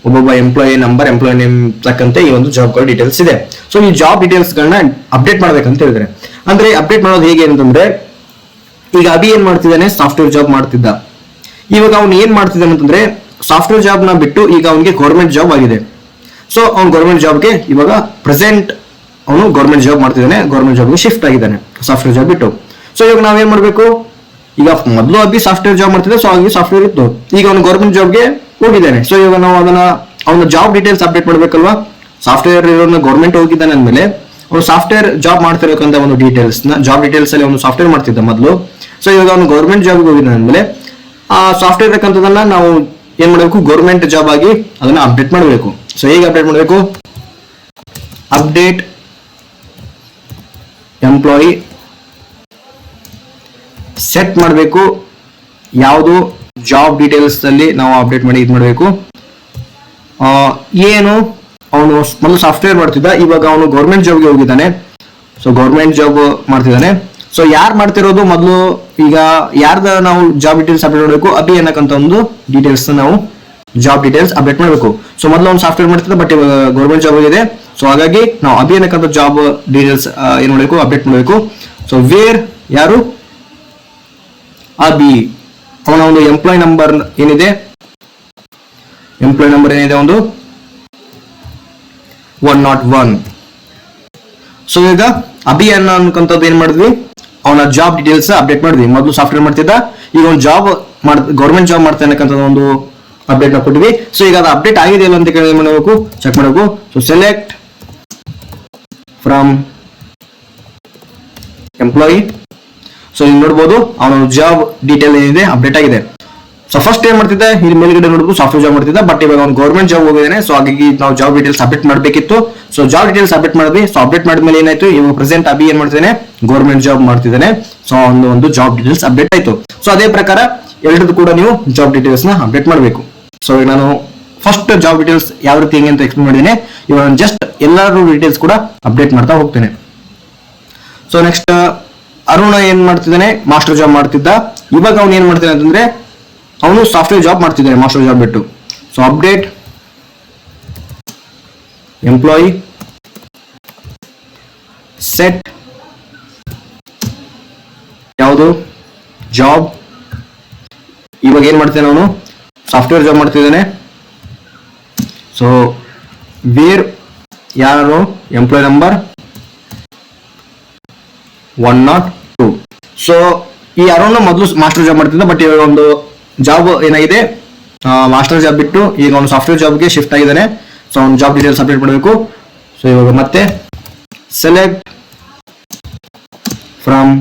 ಒಬ್ಬೊಬ್ಬ ಎಂಪ್ಲಾಯಿ ನಂಬರ್, ಎಂಪ್ಲಾಯಿ ನೇಮ್ ತಕ್ಕಂತೆ ಈ ಒಂದು ಜಾಬ್ ಗಳ ಡೀಟೇಲ್ಸ್ ಇದೆ. ಸೊ ಈ ಜಾಬ್ ಡೀಟೇಲ್ಸ್ ಗಳನ್ನ ಅಪ್ಡೇಟ್ ಮಾಡ್ಬೇಕಂತ ಹೇಳಿದ್ರೆ, ಅಂದ್ರೆ ಅಪ್ಡೇಟ್ ಮಾಡೋದು ಹೇಗೆ ಅಂತಂದ್ರೆ, ಈಗ ಅಭಿ ಏನ್ ಮಾಡ್ತಿದ್ದಾನೆ, ಸಾಫ್ಟ್ವೇರ್ ಜಾಬ್ ಮಾಡ್ತಿದ್ದ. ಇವಾಗ ಅವ್ನು ಏನ್ ಮಾಡ್ತಿದ್ದಾನೆ ಅಂತಂದ್ರೆ ಸಾಫ್ಟ್ವೇರ್ ಜಾಬ್ ನ ಬಿಟ್ಟು ಈಗ ಅವನಿಗೆ ಗೌರ್ಮೆಂಟ್ ಜಾಬ್ ಆಗಿದೆ. ಸೊ ಅವ್ನು ಗೌರ್ಮೆಂಟ್ ಜಾಬ್ಗೆ ಇವಾಗ ಪ್ರೆಸೆಂಟ್ ಅವನು ಗೌರ್ಮೆಂಟ್ ಜಾಬ್ ಮಾಡ್ತಿದ್ದಾನೆ, ಗೌರ್ಮೆಂಟ್ ಜಾಬ್ಗೆ ಶಿಫ್ಟ್ ಆಗಿದ್ದಾನೆ ಸಾಫ್ಟ್ವೇರ್ ಜಾಬ್ ಬಿಟ್ಟು. ಸೊ ಇವಾಗ ನಾವೇನ್ ಮಾಡ್ಬೇಕು, ಈಗ ಮೊದಲು ಅಭಿ ಸಾಫ್ಟ್ವೇರ್ ಜಾಬ್ ಮಾಡ್ತಿದ್ದೆ, ಸೊ ಆಗಿ ಸಾಫ್ಟ್ವೇರ್ ಇತ್ತು, ಈಗ ಅವನು ಗೌರ್ಮೆಂಟ್ ಜಾಬ್ಗೆ ಹೋಗಿದ್ದಾನೆ. ಸೊ ಇವಾಗ ನಾವು ಅದನ್ನ ಅವನ ಜಾಬ್ ಡೀಟೇಲ್ಸ್ ಅಪ್ಡೇಟ್ ಮಾಡ್ಬೇಕಲ್ವಾ. ಸಾಫ್ಟ್ವೇರ್ ಇರೋನ ಗೌರ್ಮೆಂಟ್ ಹೋಗಿದ್ದಾನೆ ಅಂದ್ಮೇಲೆ ಅವನು ಸಾಫ್ಟ್ವೇರ್ ಜಾಬ್ ಮಾಡ್ತಿರೋಕಂತ ಒಂದು ಡೀಟೇಲ್ಸ್ ನ, ಜಾಬ್ ಡೀಟೇಲ್ಸ್ ಅಲ್ಲಿ ಅವನು ಸಾಫ್ಟ್ವೇರ್ ಮಾಡ್ತಿದ್ದ ಮೊದಲು. ಸೊ ಇವಾಗ ಅವನು ಗೌರ್ಮೆಂಟ್ ಜಾಬ್ಗೆ ಹೋಗಿದ್ದಾನೆ ಅಂದ್ಮೇಲೆ ಆ ಸಾಫ್ಟ್ವೇರ್ ಬೇಕಂತದನ್ನ ನಾವು ಏನ್ ಮಾಡಬೇಕು, ಗೌರ್ಮೆಂಟ್ ಜಾಬ್ ಆಗಿ ಅದನ್ನ ಅಪ್ಡೇಟ್ ಮಾಡಬೇಕು. ಸೊ ಹೇಗೆ ಅಪ್ಡೇಟ್ ಮಾಡಬೇಕು, ಅಪ್ಡೇಟ್ ಎಂಪ್ಲಾಯಿ ಸೆಟ್ ಮಾಡಬೇಕು. ಯಾವುದು ಜಾಬ್ ಡೀಟೇಲ್ಸ್ ಅಲ್ಲಿ ನಾವು ಅಪ್ಡೇಟ್ ಮಾಡಿ ಇದು ಮಾಡಬೇಕು. ಏನು ಅವನು ಮೊದಲು ಸಾಫ್ಟ್ವೇರ್ ಮಾಡ್ತಿದ್ದ, ಇವಾಗ ಅವನು ಗೌರ್ಮೆಂಟ್ ಜಾಬ್ಗೆ ಹೋಗಿದ್ದಾನೆ. ಸೊ ಗೌರ್ಮೆಂಟ್ ಜಾಬ್ ಮಾಡ್ತಿದ್ದಾನೆ. ಸೊ ಯಾರು ಮಾಡ್ತಿರೋದು ಮೊದಲು, ಈಗ ಯಾರ್ದ ನಾವು ಜಾಬ್ ಡೀಟೇಲ್ಸ್ ಅಪ್ಡೇಟ್ ಮಾಡಬೇಕು, ಅಭಿ ಅನ್ನಕ್ಕಂತ ಒಂದು ಡೀಟೇಲ್ಸ್ ನಾವು ಜಾಬ್ ಡೀಟೇಲ್ಸ್ ಅಪ್ಡೇಟ್ ಮಾಡಬೇಕು. ಸೊ ಮೊದಲು ಅವ್ನು ಸಾಫ್ಟ್ವೇರ್ ಮಾಡ್ತಿದ್ದ, ಬಟ್ ಇವಾಗ ಗೌರ್ಮೆಂಟ್ ಜಾಬ್ ಆಗಿದೆ. ಸೊ ಹಾಗಾಗಿ ನಾವು ಅಭಿ ಅನ್ನಕ್ಕಂತ ಜಾಬ್ ಡೀಟೇಲ್ಸ್ ಏನ್ ಮಾಡಬೇಕು, ಅಪ್ಡೇಟ್ ಮಾಡಬೇಕು. ಸೊ ವೇರ್ ಯಾರು, ಅಭಿ, ಅವನ ಒಂದು ಎಂಪ್ಲಾಯ್ ನಂಬರ್ ಏನಿದೆ, ಎಂಪ್ಲಾಯ್ ನಂಬರ್ ಏನಿದೆ ಒಂದು 101. ಸೊ ಈಗ ಅಭಿ ಅನ್ನೋಂಥದ್ದು ಏನ್ ಮಾಡಿದ್ವಿ, ಅವನ ಜಾಬ್ ಡೀಟೇಲ್ಸ್ ಅಪ್ಡೇಟ್ ಮಾಡಿದ್ವಿ. ಮೊದಲು ಸಾಫ್ಟ್ವೇರ್ ಮಾಡ್ತಿದ್ದ, ಈಗ ಒಂದು ಜಾಬ್ ಗೌರ್ಮೆಂಟ್ ಜಾಬ್ ಮಾಡ್ತಾ ಅನ್ನಕ್ಕಂಥ ಒಂದು ಅಪ್ಡೇಟ್ ನ ಕೊಟ್ಟಿವಿ. ಸೊ ಈಗ ಅದು ಅಪ್ಡೇಟ್ ಆಗಿದೆ ಇಲ್ಲ ಅಂತ ಕೇಳಿ ಮಾಡಬೇಕು, ಚೆಕ್ ಮಾಡಬೇಕು. So select from employee. So ಇಲ್ಲಿ ನೋಡಬಹುದು ಅವನ ಜಾಬ್ ಡೀಟೇಲ್ ಏನಿದೆ ಅಪ್ಡೇಟ್ ಆಗಿದೆ. ಸೊ ಫಸ್ಟ್ ಏನ್ ಮಾಡ್ತಿದ್ದ, ಇಲ್ಲಿ ಮೇಲ್ಗಡೆ ನೋಡಬಹುದು ಸಾಫ್ಟ್ವೇರ್ ಜಾಬ್ ಮಾಡ್ತಿದ್ದ, ಬಟ್ ಇವಾಗ ಅವ್ನು ಗೌರ್ಮೆಂಟ್ ಜಾಬ್ ಹೋಗಿದ್ದಾನೆ. ಸೊ ಹಾಗಾಗಿ ನಾವು ಜಾಬ್ ಡೀಟೇಲ್ಸ್ ಅಪ್ಡೇಟ್ ಮಾಡಬೇಕಿತ್ತು. ಸೊ ಜಾಬ್ ಡೀಟೇಲ್ಸ್ ಅಪ್ಡೇಟ್ ಮಾಡಿದ್ವಿ. ಸೊ ಅಪ್ಡೇಟ್ ಮಾಡಿದ್ಮೇಲೆ ಏನಾಯ್ತು, ಇವಾಗ ಪ್ರೆಸೆಂಟ್ ಅಭಿ ಏನ್ ಮಾಡ್ತಿದ್ದಾನೆ, ಗೌರ್ಮೆಂಟ್ ಜಾಬ್ ಮಾಡ್ತಿದ್ದಾನೆ. ಸೊ ಒಂದು ಜಾಬ್ ಡೀಟೇಲ್ಸ್ ಅಪ್ಡೇಟ್ ಆಯ್ತು. ಸೊ ಅದೇ ಪ್ರಕಾರ ಎಲ್ಲರದ್ದು ಕೂಡ ನೀವು ಜಾಬ್ ಡೀಟೇಲ್ಸ್ ನ ಅಪ್ಡೇಟ್ ಮಾಡಬೇಕು. ಸೊ ನಾನು ಫಸ್ಟ್ ಜಾಬ್ ಡೀಟೇಲ್ಸ್ ಯಾವ ರೀತಿ ಹೆಂಗೆ ಅಂತ ಎಕ್ಸ್ಪ್ಲೇನ್ ಮಾಡಿದ್ದೀನಿ. ಇವಾಗ ಜಸ್ಟ್ ಎಲ್ಲರೂ ಡೀಟೇಲ್ಸ್ ಕೂಡ ಅಪ್ಡೇಟ್ ಮಾಡ್ತಾ ಹೋಗ್ತೇನೆ. ಸೊ ನೆಕ್ಸ್ಟ್ ಅರುಣ ಏನ್ ಮಾಡ್ತಿದ್ದಾನೆ, ಮಾಸ್ಟರ್ ಜಾಬ್ ಮಾಡ್ತಿದ್ದ. ಇವಾಗ ಅವ್ನು ಏನ್ ಮಾಡ್ತಾನೆ ಅಂತಂದ್ರೆ ಅವನು ಸಾಫ್ಟ್ವೇರ್ ಜಾಬ್ ಮಾಡ್ತಿದ್ದಾನೆ ಮಾಸ್ಟರ್ ಜಾಬ್ ಬಿಟ್ಟು. ಸೊ ಅಪ್ಡೇಟ್ ಎಂಪ್ಲಾಯಿ ಸೆಟ್ ಯಾವುದು ಜಾಬ್. ಇವಾಗ ಏನ್ ಮಾಡ್ತೇನೆ ಅವನು ಸಾಫ್ಟ್ವೇರ್ ಜಾಬ್ ಮಾಡ್ತಿದ್ದಾನೆ. ಸೊ ವೇರ್ ಯಾರು ಎಂಪ್ಲಾಯ್ ನಂಬರ್ 102. ಸೊ ಈ ಯಾರನ್ನ ಮೊದಲು ಮಾಸ್ಟರ್ ಜಾಬ್ ಮಾಡ್ತಿದ್ದ, ಬಟ್ ಇವಾಗ ಒಂದು ಜಾಬ್ ಏನಾಗಿದೆ, ಮಾಸ್ಟರ್ ಜಾಬ್ ಬಿಟ್ಟು ಈಗ ಅವನು ಸಾಫ್ಟ್ವೇರ್ ಜಾಬ್ಗೆ ಶಿಫ್ಟ್ ಆಗಿದ್ದಾನೆ. ಸೊ ಅವ್ನು ಜಾಬ್ ಡೀಟೇಲ್ಸ್ ಅಪ್ಡೇಟ್ ಮಾಡಬೇಕು. ಸೊ ಇವಾಗ ಮತ್ತೆ ಸೆಲೆಕ್ಟ್ ಫ್ರಮ್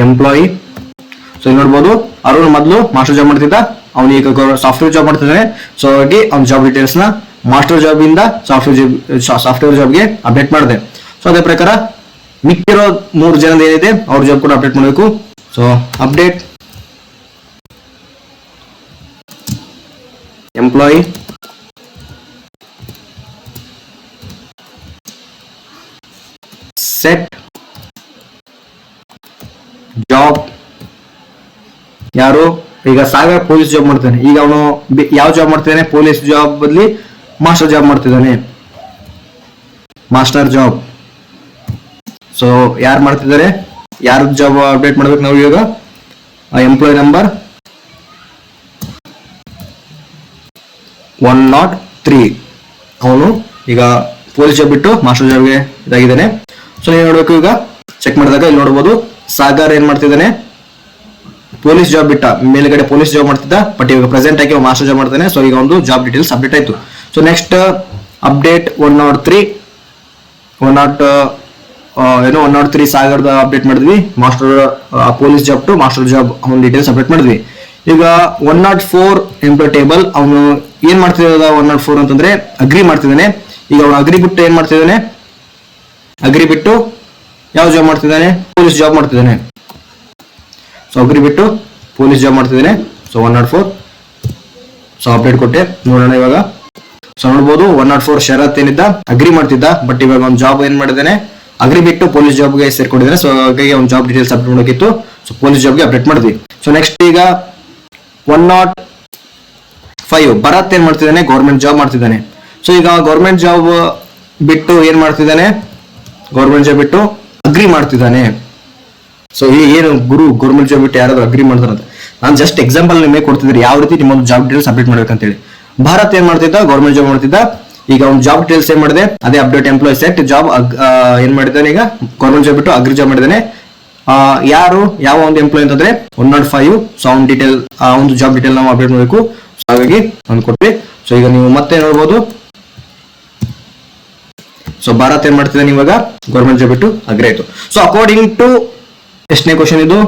ಎಂಪ್ಲಾಯಿ. ಸೊ ಇಲ್ಲಿ ನೋಡ್ಬೋದು ಅರುಣ್ ಮೊದಲು ಮಾಸ್ಟರ್ ಜಾಬ್ ಮಾಡ್ತಿದ್ದ, ಅವನು ಈಗ ಸಾಫ್ಟ್ವೇರ್ ಜಾಬ್ ಮಾಡ್ತಿದ್ದಾನೆ. ಸೊ ಹಾಗಾಗಿ ಅವ್ನ ಜಾಬ್ ಡೀಟೇಲ್ಸ್ ನ ಮಾಸ್ಟರ್ ಜಾಬ್ ಇಂದ ಸಾಫ್ಟ್ವೇರ್ ಜಾಬ್ಗೆ ಅಪ್ಡೇಟ್ ಮಾಡಿದೆ. ಸೊ ಅದೇ ಪ್ರಕಾರ ಮಿಕ್ಕಿರೋ 3 ಜನದ ಏನಿದೆ ಅವ್ರ ಜಾಬ್ ಕೂಡ ಅಪ್ಡೇಟ್ ಮಾಡಬೇಕು. So update employee set job. ಯಾರು ಈಗ ಸಾಗರ್ ಪೊಲೀಸ್ ಜಾಬ್ ಮಾಡ್ತಾನೆ, ಈಗ ಅವನು ಯಾವ ಜಾಬ್ ಮಾಡ್ತಿದ್ದಾನೆ, ಪೊಲೀಸ್ ಜಾಬ್ ಬದಲಿ ಮಾಸ್ಟರ್ ಜಾಬ್ ಮಾಡ್ತಿದ್ದಾನೆ, ಮಾಸ್ಟರ್ ಜಾಬ್. ಸೊ ಯಾರು ಮಾಡ್ತಿದ್ದಾರೆ, ಯಾರ ಜಾಬ್ ಅಪ್ಡೇಟ್ ಮಾಡ್ಬೇಕು ನಾವು ಇವಾಗ, ಎಂಪ್ಲಾಯ್ ನಂಬರ್ 103. ಅವನು ಈಗ ಪೊಲೀಸ್ ಜಾಬ್ ಬಿಟ್ಟು ಮಾಸ್ಟರ್ ಜಾಬ್ಗೆ ಇದಾಗಿದ್ದಾನೆ. ಸೊ ನೀವು ನೋಡ್ಬೇಕು, ಈಗ ಚೆಕ್ ಮಾಡಿದಾಗ ಇಲ್ಲಿ ನೋಡ್ಬೋದು ಸಾಗರ್ ಏನ್ ಮಾಡ್ತಿದ್ದಾನೆ, ಪೊಲೀಸ್ ಜಾಬ್ ಬಿಟ್ಟ, ಮೇಲ್ಗಡೆ ಪೊಲೀಸ್ ಜಾಬ್ ಮಾಡ್ತಿದ್ದ, ಬಟ್ ಇವಾಗ ಪ್ರೆಸೆಂಟ್ ಆಗಿ ಮಾಸ್ಟರ್ ಜಾಬ್ ಮಾಡ್ತಾನೆ. ಸೊ ಈಗ ಒಂದು ಜಾಬ್ ಡೀಟೇಲ್ಸ್ ಅಪ್ಡೇಟ್ ಆಯ್ತು. ಸೊ ನೆಕ್ಸ್ಟ್ ಅಪ್ಡೇಟ್ 103 ಸಾಗರ್ದ ಅಪ್ಡೇಟ್ ಮಾಡಿದ್ವಿ, master police job to master job ಅವನ ಡೀಟೇಲ್ಸ್ ಅಪ್ಡೇಟ್ ಮಾಡಿದ್ವಿ. ಈಗ 104 ಎಂಪ್ಲಾಯ್ ಟೇಬಲ್, ಅವನು ಏನ್ ಮಾಡ್ತಿದ್ದ 104 ಅಂತಂದ್ರೆ ಅಗ್ರಿ ಮಾಡ್ತಿದ್ದಾನೆ. ಈಗ ಅವನು ಅಗ್ರಿ ಬಿಟ್ಟು ಏನ್ ಮಾಡ್ತಿದ್ದಾನೆ, ಅಗ್ರಿ ಬಿಟ್ಟು ಯಾವ ಜಾಬ್ ಮಾಡ್ತಿದ್ದಾನೆ, ಪೊಲೀಸ್ ಜಾಬ್ ಮಾಡ್ತಿದ್ದಾನೆ. ಸೊ ಅಗ್ರಿ ಬಿಟ್ಟು ಪೊಲೀಸ್ ಜಾಬ್ ಮಾಡ್ತಿದ್ದಾನೆ. ಸೊ 104. ಸೊ ಅಪ್ಡೇಟ್ ಕೊಟ್ಟೆ, ನೋಡೋಣ ಇವಾಗ. ಸೊ ನೋಡ್ಬೋದು 104 ಶರತ್ ಏನಿದ್ದ ಅಗ್ರಿ ಮಾಡ್ತಿದ್ದ, ಬಟ್ ಇವಾಗ ಒಂದು ಜಾಬ್ ಏನ್ ಮಾಡಿದ್ದಾನೆ, ಅಗ್ರಿ ಬಿಟ್ಟು ಪೊಲೀಸ್ ಜಾಬ್ಗೆ ಸೇರ್ಕೊಂಡಿದ್ದಾನೆ. ಸೊ ಹಾಗಾಗಿ ಒಂದು ಜಾಬ್ ಡೀಟೇಲ್ಸ್ ಅಪ್ಡೇಟ್ ಮಾಡೋಕಿತ್ತು. ಸೊ ಪೊಲೀಸ್ ಜಾಬ್ಗೆ ಅಪ್ಡೇಟ್ ಮಾಡಿದ್ವಿ. ಸೊ ನೆಕ್ಸ್ಟ್ ಈಗ 105 ಭರತ್ ಏನ್ ಮಾಡ್ತಿದ್ದಾನೆ, ಗೌರ್ಮೆಂಟ್ ಜಾಬ್ ಮಾಡ್ತಿದ್ದಾನೆ. ಸೊ ಈಗ ಗೌರ್ಮೆಂಟ್ ಜಾಬ್ ಬಿಟ್ಟು ಏನ್ ಮಾಡ್ತಿದ್ದಾನೆ, ಗೌರ್ಮೆಂಟ್ ಜಾಬ್ ಬಿಟ್ಟು ಅಗ್ರಿ ಮಾಡ್ತಿದ್ದಾನೆ. ಸೊ ಏನು ಗುರು ಗೌರ್ಮೆಂಟ್ ಜಾಬ್ ಬಿಟ್ಟು ಯಾರಾದ್ರೂ ಅಗ್ರಿ ಮಾಡ್ತಾರಂತ, ನಾನು ಜಸ್ಟ್ ಎಕ್ಸಾಂಪಲ್ ನಿಮಗೆ ಕೊಡ್ತಿದ್ರಿ ಯಾವ ರೀತಿ ನಿಮ್ಮೊಂದು ಜಾಬ್ ಡೀಟೇಲ್ಸ್ ಅಪ್ಡೇಟ್ ಮಾಡ್ಬೇಕಂತೇಳಿ. ಭಾರತ್ ಏನ್ ಮಾಡ್ತಿದ್ದ, ಗೌರ್ಮೆಂಟ್ ಜಾಬ್ ಮಾಡ್ತಿದ್ದ, ಈಗ ಅವ್ನ ಜಾಬ್ ಡೀಟೇಲ್ಸ್ ಏನ್ ಮಾಡಿದೆ, ಅದೇ ಅಪ್ಡೇಟ್ ಎಂಪ್ಲಾಯ್ ಸೆಟ್ ಜಾಬ್ ಏನ್ ಮಾಡಿದ್ದಾನೆ, ಈಗ ಗೌರ್ಮೆಂಟ್ ಜಾಬ್ ಬಿಟ್ಟು ಅಗ್ರಿ ಜಾಬ್ ಮಾಡಿದ್ದಾನೆ. ಯಾರು ಯಾವ ಒಂದು ಎಂಪ್ಲಾಯ್ ಅಂತಂದ್ರೆ 105. ಸೊ ಅವ್ನ ಡೀಟೇಲ್, ಆ ಒಂದು ಜಾಬ್ ಡೀಟೇಲ್ ನಾವು ಅಪ್ಡೇಟ್ ಮಾಡಬೇಕು. ಸೊ ಹಾಗಾಗಿ ಅವ್ನು ಕೊಟ್ವಿ. ಸೊ ಈಗ ನೀವು ಮತ್ತೆ ನೋಡ್ಬೋದು, ಸೊ ಭಾರತ್ ಏನ್ ಮಾಡ್ತಿದ್ದಾನೆ, ಇವಾಗ ಗೌರ್ಮೆಂಟ್ ಜಾಬ್ ಬಿಟ್ಟು ಅಗ್ರಿ ಆಯ್ತು. ಸೊ ಅಕಾರ್ಡಿಂಗ್ ಟು ಎಷ್ಟನೇ ಕ್ವಶನ್ ಇದು,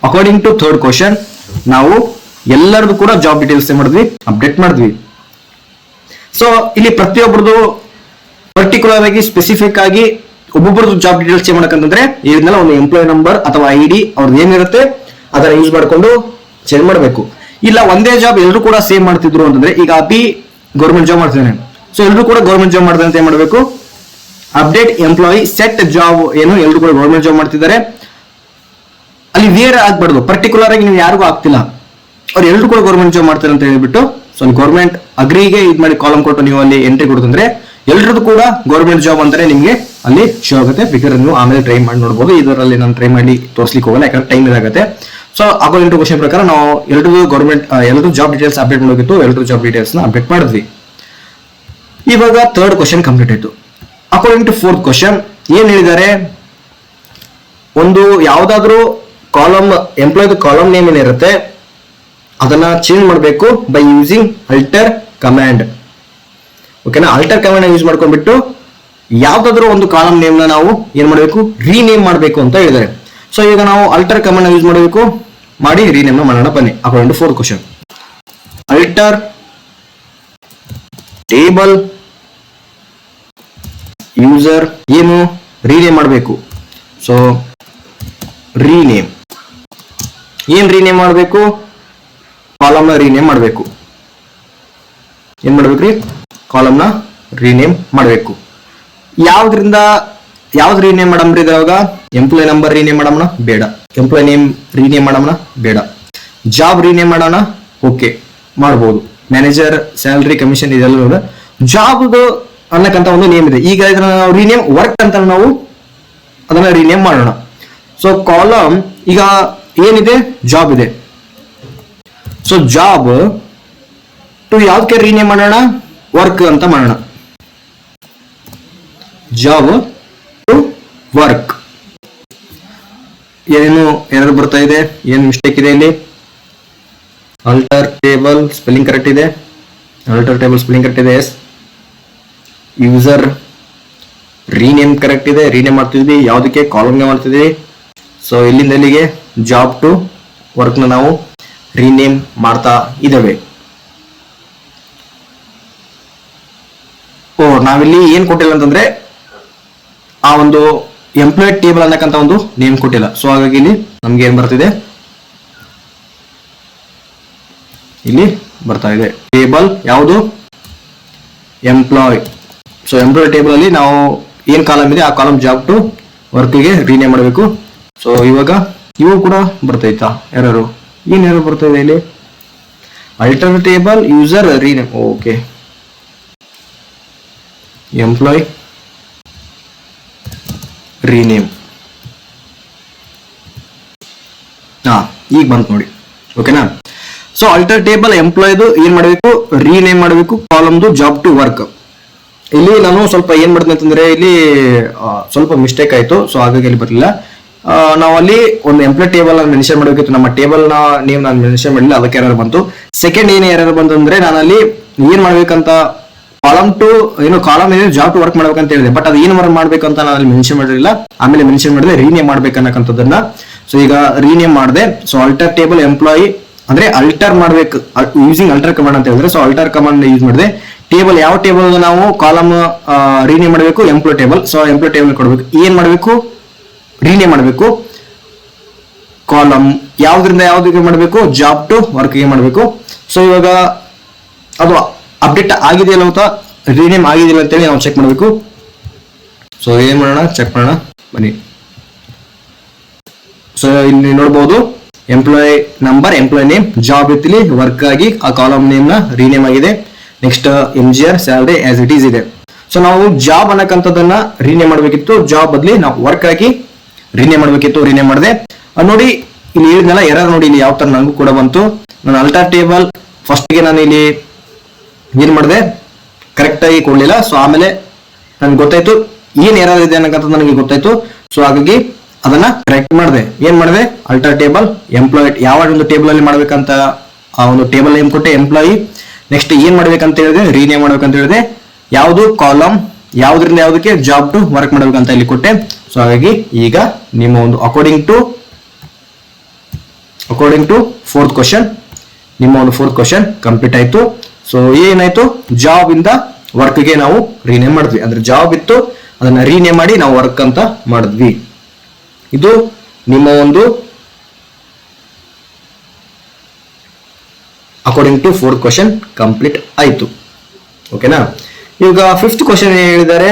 ಅಕಾರ್ಡಿಂಗ್ ಟು ಥರ್ಡ್ ಕ್ವಶನ್ ನಾವು ಎಲ್ಲರದು ಕೂಡ ಜಾಬ್ ಡೀಟೇಲ್ಸ್ ಮಾಡಿದ್ವಿ, ಅಪ್ಡೇಟ್ ಮಾಡಿದ್ವಿ. ಸೊ ಇಲ್ಲಿ ಪ್ರತಿಯೊಬ್ಬರದು ಪರ್ಟಿಕ್ಯುಲರ್ ಆಗಿ ಸ್ಪೆಸಿಫಿಕ್ ಆಗಿ ಒಬ್ಬೊಬ್ಬರದು ಜಾಬ್ ಡೀಟೇಲ್ಸ್ ಚೇಂಜ್ ಮಾಡಕಂತಂದ್ರೆ ಇದನ್ನೆಲ್ಲ ಒಂದು ಎಂಪ್ಲಾಯ್ ನಂಬರ್ ಅಥವಾ ID ಅವ್ರದ್ದು ಏನಿರುತ್ತೆ ಅದನ್ನ ಯೂಸ್ ಮಾಡ್ಕೊಂಡು ಚೇಂಜ್ ಮಾಡಬೇಕು. ಇಲ್ಲ ಒಂದೇ ಜಾಬ್ ಎಲ್ಲರೂ ಕೂಡ ಸೇಮ್ ಮಾಡ್ತಿದ್ರು ಅಂತಂದ್ರೆ, ಈಗ ಅಭಿ ಗೌರ್ಮೆಂಟ್ ಜಾಬ್ ಮಾಡ್ತಿದ್ದಾನೆ, ಸೊ ಎಲ್ಲರೂ ಕೂಡ ಗೌರ್ಮೆಂಟ್ ಜಾಬ್ ಮಾಡ್ತಾರೆ ಅಂತ ಏನ್ ಮಾಡಬೇಕು, ಅಪ್ಡೇಟ್ ಎಂಪ್ಲಾಯಿ ಸೆಟ್ ಜಾಬ್ ಏನು ಎಲ್ಲರೂ ಕೂಡ ಗೌರ್ಮೆಂಟ್ ಜಾಬ್ ಮಾಡ್ತಿದ್ದಾರೆ, ಅಲ್ಲಿ ವೇರ್ ಆಗ್ಬಾರ್ದು, ಪರ್ಟಿಕ್ಯುಲರ್ ಆಗಿ ನೀವು ಯಾರಿಗೂ ಆಗ್ತಿಲ್ಲ, ಅವ್ರು ಎಲ್ಲರೂ ಕೂಡ ಗೌರ್ಮೆಂಟ್ ಜಾಬ್ ಮಾಡ್ತಾರೆ ಅಂತ ಹೇಳ್ಬಿಟ್ಟು ಸೊ ಗೌರ್ಮೆಂಟ್ ಅಗ್ರಿಗೆ ಇದು ಮಾಡಿ ಕಾಲಮ್ ಕೊಟ್ಟು ನೀವು ಅಲ್ಲಿ ಎಂಟ್ರಿ ಕೊಡ್ತಂದ್ರೆ ಎಲ್ಲರದ್ದು ಕೂಡ ಗೌರ್ಮೆಂಟ್ ಜಾಬ್ ಅಂತಾನೆ ನಿಮ್ಗೆ ಅಲ್ಲಿ ಶೋ ಆಗುತ್ತೆ. ಬೇಕಾದ್ರೆ ನೀವು ಆಮೇಲೆ ಟ್ರೈ ಮಾಡಿ ನೋಡಬಹುದು, ಇದರಲ್ಲಿ ನಾನು ಟ್ರೈ ಮಾಡಿ ತೋರಿಸ್ಲಿಕ್ಕೆ ಹೋಗಲ್ಲ, ಯಾಕಂದ್ರೆ ಟೈಮ್ ಇದಾಗುತ್ತೆ. ಸೊ ಅಕಾರ್ಡಿಂಗ್ ಟು ಕ್ವಶನ್ ಪ್ರಕಾರ ನಾವು ಎಲ್ಲರೂ ಗೌರ್ಮೆಂಟ್ ಎಲ್ಲರೂ ಜಾಬ್ ಡೀಟೇಲ್ಸ್ ಅಪ್ಡೇಟ್ ಮಾಡೋಗಿತ್ತು, ಎಲ್ಲರೂ ಜಾಬ್ ಡೀಟೇಲ್ಸ್ ನ ಅಪ್ಡೇಟ್ ಮಾಡಿದ್ವಿ. ಇವಾಗ ಥರ್ಡ್ ಕ್ವಶನ್ ಕಂಪ್ಲೀಟ್ ಆಯ್ತು. ಅಕಾರ್ಡಿಂಗ್ ಟು ಫೋರ್ತ್ ಕ್ವಶನ್ ಏನ್ ಹೇಳಿದ್ದಾರೆ, ಒಂದು ಯಾವ್ದಾದ್ರು ಕಾಲಮ್ ಎಂಪ್ಲಾಯ್ದು ಕಾಲಮ್ ನೇಮ್ ಏನಿರುತ್ತೆ ಅದನ್ನ ಚೇಂಜ್ ಮಾಡಬೇಕು ಬೈ ಯೂಸಿಂಗ್ ಅಲ್ಟರ್ ಕಮಾಂಡ್. ಓಕೆನಾ, ಅಲ್ಟರ್ ಕಮಾಂಡ್ ಯೂಸ್ ಮಾಡ್ಕೊಂಡ್ಬಿಟ್ಟು ಯಾವ್ದಾದ್ರು ಒಂದು ಕಾಲಮ್ ನೇಮ್ ನ ನಾವು ಏನ್ ಮಾಡಬೇಕು, ರೀನೇಮ್ ಮಾಡಬೇಕು ಅಂತ ಹೇಳಿದ್ದಾರೆ. ಸೊ ಈಗ ನಾವು ಅಲ್ಟರ್ ಕಮಾಂಡ್ ಯೂಸ್ ಮಾಡಬೇಕು, ಮಾಡಿ ರೀನೇಮ್ ಮಾಡೋಣ ಬನ್ನಿ. According to fourth question, alter table user ಏನು ರೀನೇಮ್ ಮಾಡಬೇಕು. ಸೊ ರೀನೇಮ್ ಏನ್ ರೀನೇಮ್ ಮಾಡಬೇಕು, ಕಾಲಮ್ ನ ರೀನೇಮ್ ಮಾಡಬೇಕು. ಏನ್ ಮಾಡ್ಬೇಕ್ರಿ, ಕಾಲಮ್ ನ ರೀನೇಮ್ ಮಾಡಬೇಕು. ಯಾವ್ದ್ರಿಂದ ಯಾವ್ದು ರೀನೇಮ್ ಮಾಡಮ್ರಿ, ಇದ್ರಾಗ ಎಂಪ್ಲಾಯ್ ನಂಬರ್ ರೀನೇಮ್ ಮಾಡಮ್ನ ಬೇಡ, ಎಂಪ್ಲಾಯ್ ನೇಮ್ ರೀನೇಮ್ ಮಾಡಮ್ನ ಬೇಡ, ಜಾಬ್ ರೀನೇಮ್ ಮಾಡೋಣ ಓಕೆ ಮಾಡ್ಬೋದು, ಮ್ಯಾನೇಜರ್ ಸ್ಯಾಲರಿ ಕಮಿಷನ್ ಇದೆಲ್ಲ ಜಾಬ್ ಅನ್ನಕ್ಕಂತ ಒಂದು ನೇಮ್ ಇದೆ. ಈಗ ಇದನ್ನ ನಾವು ರೀನೇಮ್ ವರ್ಕ್ ಅಂತ ನಾವು ಅದನ್ನ ರೀನೇಮ್ ಮಾಡೋಣ. ಸೊ ಕಾಲಮ್ ಈಗ ಏನಿದೆ, ಜಾಬ್ ಇದೆ. ಸೊ ಜಾಬ್ ಟು ಯಾವ್ದಕ್ಕೆ ರೀನೇಮ್ ಮಾಡೋಣ, ವರ್ಕ್ ಅಂತ ಮಾಡೋಣ. Job to work. ಏನು ಎರರ್ ಬರ್ತಾ ಇದೆ, ಏನು ಮಿಸ್ಟೇಕ್ ಇದೆ ಇಲ್ಲಿ? ಆಲ್ಟರ್ ಟೇಬಲ್ ಸ್ಪೆಲ್ಲಿಂಗ್ ಕರೆಕ್ಟ್ ಇದೆ, ಆಲ್ಟರ್ ಟೇಬಲ್ ಸ್ಪೆಲ್ಲಿಂಗ್ ಕರೆಕ್ಟ್ ಇದೆ. ಎಸ್. ಯೂಸರ್ ರೀನೇಮ್ ಕರೆಕ್ಟ್ ಇದೆ, ರೀನೇಮ್ ಮಾಡ್ತಿದ್ವಿ ಯಾವುದಕ್ಕೆ, ಕಾಲಮ್ಗೆ ಮಾಡ್ತಿದ್ವಿ. ಸೊ ಇಲ್ಲಿಂದ ಇಲ್ಲಿಗೆ ಜಾಬ್ ಟು ವರ್ಕ್ನ ನಾವು ರೀನೇಮ್ ಮಾಡ್ತಾ ಇದ್ದೇವೆ. ನಾವಿಲ್ಲಿ ಏನ್ ಕೊಟ್ಟಿಲ್ಲ ಅಂತಂದ್ರೆ ಆ ಒಂದು ಎಂಪ್ಲಾಯ್ ಟೇಬಲ್ ಅನ್ನಕ್ಕಂತ ಒಂದು ನೇಮ್ ಕೊಟ್ಟಿಲ್ಲ. ಸೊ ಹಾಗಾಗಿ ಇಲ್ಲಿ ನಮ್ಗೆ ಏನ್ ಬರ್ತಿದೆ, ಇಲ್ಲಿ ಬರ್ತಾ ಇದೆ ಟೇಬಲ್ ಯಾವುದು, ಎಂಪ್ಲಾಯ್. ಸೊ ಎಂಪ್ಲಾಯ್ ಟೇಬಲ್ ಅಲ್ಲಿ ನಾವು ಏನ್ ಕಾಲಮ್ ಇದೆ ಆ ಕಾಲಮ್ ಜಾಬ್ ಟು ವರ್ಕ್ಗೆ ರೀನೇಮ್ ಮಾಡಬೇಕು. ಸೊ ಇವಾಗ ಇವು ಕೂಡ ಬರ್ತೈತಾ ಎರರು, ಏನ್ ಎರರ್ ಬರ್ತಾ ಇದೆ ಇಲ್ಲಿ? Alter table user rename. Okay, employ rename. ಈಗ ಬಂತು ನೋಡಿ. ಓಕೆನಾ? ಸೊ ಅಲ್ಟರ್ ಟೇಬಲ್ ಎಂಪ್ಲಾಯ್ದು ಏನ್ ಮಾಡಬೇಕು, ರೀನೇಮ್ ಮಾಡಬೇಕು ಕಾಲಮ್ದು ಜಾಬ್ ಟು ವರ್ಕ್. ಇಲ್ಲಿ ನಾನು ಸ್ವಲ್ಪ ಏನ್ ಮಾಡಿದೆ ಅಂತಂದ್ರೆ ಇಲ್ಲಿ ಸ್ವಲ್ಪ ಮಿಸ್ಟೇಕ್ ಆಯ್ತು. ಸೊ ಹಾಗಾಗಿ ಇಲ್ಲಿ ಬರಲಿಲ್ಲ. ನಾವು ಅಲ್ಲಿ ಒಂದು ಎಂಪ್ಲಾಯ್ ಟೇಬಲ್ ಮೆನ್ಷನ್ ಮಾಡಬೇಕಿತ್ತು, ನಮ್ಮ ಟೇಬಲ್ ನ ನೇಮ್ ನಾನು ಮೆನ್ಷನ್ ಮಾಡಲಿಲ್ಲ, ಅದಕ್ಕೆ ಎರರ್ ಬಂತು. ಸೆಕೆಂಡ್ ಏನ್ ಎರರ್ ಬಂತು ಅಂದ್ರೆ ನಾನು ಅಲ್ಲಿ ಏನ್ ಮಾಡ್ಬೇಕಂತ ಕಾಲಮ್ ಟು ಏನು ಕಾಲಮ್ ಏನಿದೆ ಜಾಬ್ ಟು ವರ್ಕ್ ಮಾಡ್ಬೇಕಂತ ಹೇಳಿದೆ, ಬಟ್ ಅದು ಏನು ಮಾಡ್ಬೇಕಂತ ನಾನು ಅಲ್ಲಿ ಮೆನ್ಷನ್ ಮಾಡಿರಲಿಲ್ಲ. ಆಮೇಲೆ ಮೆನ್ಷನ್ ಮಾಡಿದೆ ರೀನೇಮ್ ಮಾಡ್ಬೇಕನ್ನಕ್ಕಂಥದ್ದನ್ನ. ಸೊ ಈಗ ರೀನೇಮ್ ಮಾಡಿದೆ. ಸೊ ಅಲ್ಟರ್ ಟೇಬಲ್ ಎಂಪ್ಲಾಯಿ ಅಂದ್ರೆ ಅಲ್ಟರ್ ಮಾಡ್ಬೇಕು ಯೂಸಿಂಗ್ ಅಲ್ಟರ್ ಕಮಾಂಡ್ ಅಂತ ಹೇಳಿದ್ರೆ, ಸೊ ಅಲ್ಟರ್ ಕಮಾಂಡ್ ಯೂಸ್ ಮಾಡಿದೆ. ಟೇಬಲ್ ಯಾವ ಟೇಬಲ್ ನಾವು ಕಾಲಮ್ ರೀನೇಮ್ ಮಾಡಬೇಕು, employee table. So employee table ಕೊಡಬೇಕು, ಏನ್ ಮಾಡಬೇಕು, ರೀನೇಮ್ ಮಾಡಬೇಕು. ಕಾಲಮ್ ಯಾವ್ದ್ರಿಂದ ಯಾವ್ದಕ್ಕೆ ಮಾಡಬೇಕು, ಜಾಬ್ ಟು ವರ್ಕ್ ಗೆ ಮಾಡಬೇಕು. ಸೊ ಇವಾಗ ಅದು ಅಪ್ಡೇಟ್ ಆಗಿದೆಯಲ್ಲ ಅಂತ, ರೀನೇಮ್ ಆಗಿದೆಯಲ್ಲ ಅಂತೇಳಿ ನಾವು ಚೆಕ್ ಮಾಡಬೇಕು. ಸೊ ಏನ್ ಮಾಡೋಣ, ಚೆಕ್ ಮಾಡೋಣ ಬನ್ನಿ. ಸೊ ಇಲ್ಲಿ ನೋಡಬಹುದು employ number, employee name, job ಇತ್ತಲ್ಲಿ ವರ್ಕ್ ಆಗಿ ಆ ಕಾಲಮ್ ನೇಮ್ ನ ರೀನೇಮ್ ಆಗಿದೆ. Next MGR salary as it is ಇದೆ. ಸೊ ನಾವು ಜಾಬ್ ಅನ್ನಕ್ಕಂಥದ್ದನ್ನ ರೀನೇಮ್ ಮಾಡಬೇಕಿತ್ತು, ಜಾಬ್ ಬದಲಿ ನಾವು ವರ್ಕ್ ಆಗಿ ರೀನೇಮ್ ಮಾಡಬೇಕಿತ್ತು, ರೀನೇಮ್ ಮಾಡಿದೆ. ನೋಡಿ ಇಲ್ಲಿ ಹೇಳಿದ್ನಲ್ಲ ಎರರ್, ನೋಡಿ ಇಲ್ಲಿ ಯಾವ ತರ ನನಗೂ ಕೂಡ ಬಂತು. ನಾನು ಅಲ್ಟರ್ ಟೇಬಲ್ ಫಸ್ಟ್ ಗೆ ನಾನು ಇಲ್ಲಿ ಏನ್ ಮಾಡಿದೆ, ಕರೆಕ್ಟ್ ಆಗಿ ಕೊಡ್ಲಿಲ್ಲ. ಸೊ ಆಮೇಲೆ ನನ್ಗೆ ಗೊತ್ತಾಯ್ತು ಏನ್ ಎರರ್ ಇದೆ ಅನ್ನಕ್ಕಂಥದ್ದು ನನಗೆ ಗೊತ್ತಾಯ್ತು. ಸೊ ಹಾಗಾಗಿ ಅದನ್ನ ಕರೆಕ್ಟ್ ಮಾಡಿದೆ. ಏನ್ ಮಾಡಿದೆ, ಅಲ್ಟರ್ ಟೇಬಲ್ ಎಂಪ್ಲಾಯ್ ಯಾವ ಒಂದು ಟೇಬಲ್ ಅಲ್ಲಿ ಮಾಡ್ಬೇಕಂತ ಆ ಒಂದು ಟೇಬಲ್ ನೇಮ್ ಕೊಟ್ಟೆ ಎಂಪ್ಲಾಯಿ. ನೆಕ್ಸ್ಟ್ ಏನ್ ಮಾಡ್ಬೇಕಂತ ಹೇಳಿದೆ, ರೀನೇಮ್ ಮಾಡ್ಬೇಕಂತ ಹೇಳಿದೆ. ಯಾವುದು ಕಾಲಮ್ ಯಾವ್ದ್ರಿಂದ ಯಾವ್ದಕ್ಕೆ ಜಾಬ್ ಟು ವರ್ಕ್ ಮಾಡ್ಬೇಕಂತ ಇಲ್ಲಿ ಕೊಟ್ಟೆ. ಸೊ ಹಾಗಾಗಿ ಈಗ ನಿಮ್ಮ ಒಂದು ಅಕಾರ್ಡಿಂಗ್ ಟು ಫೋರ್ತ್ ಕ್ವಶನ್, ನಿಮ್ಮ ಒಂದು ಫೋರ್ತ್ ಕ್ವಶನ್ ಕಂಪ್ಲೀಟ್ ಆಯ್ತು. ಸೊ ಏನಾಯ್ತು, ಜಾಬ್ ಇಂದ ವರ್ಕ್ ಗೆ ನಾವು ರೀನೇಮ್ ಮಾಡಿದ್ವಿ. ಅಂದ್ರೆ ಜಾಬ್ ಇತ್ತು, ಅದನ್ನ ರೀನೇಮ್ ಮಾಡಿ ನಾವು ವರ್ಕ್ ಅಂತ ಮಾಡಿದ್ವಿ. ಇದು ನಿಮ್ಮ ಒಂದು according to fourth question complete ಆಯ್ತು. ಓಕೆನಾ? ಈಗ ಫಿಫ್ತ್ ಕ್ವಶನ್ ಏನ್ ಹೇಳಿದ್ದಾರೆ,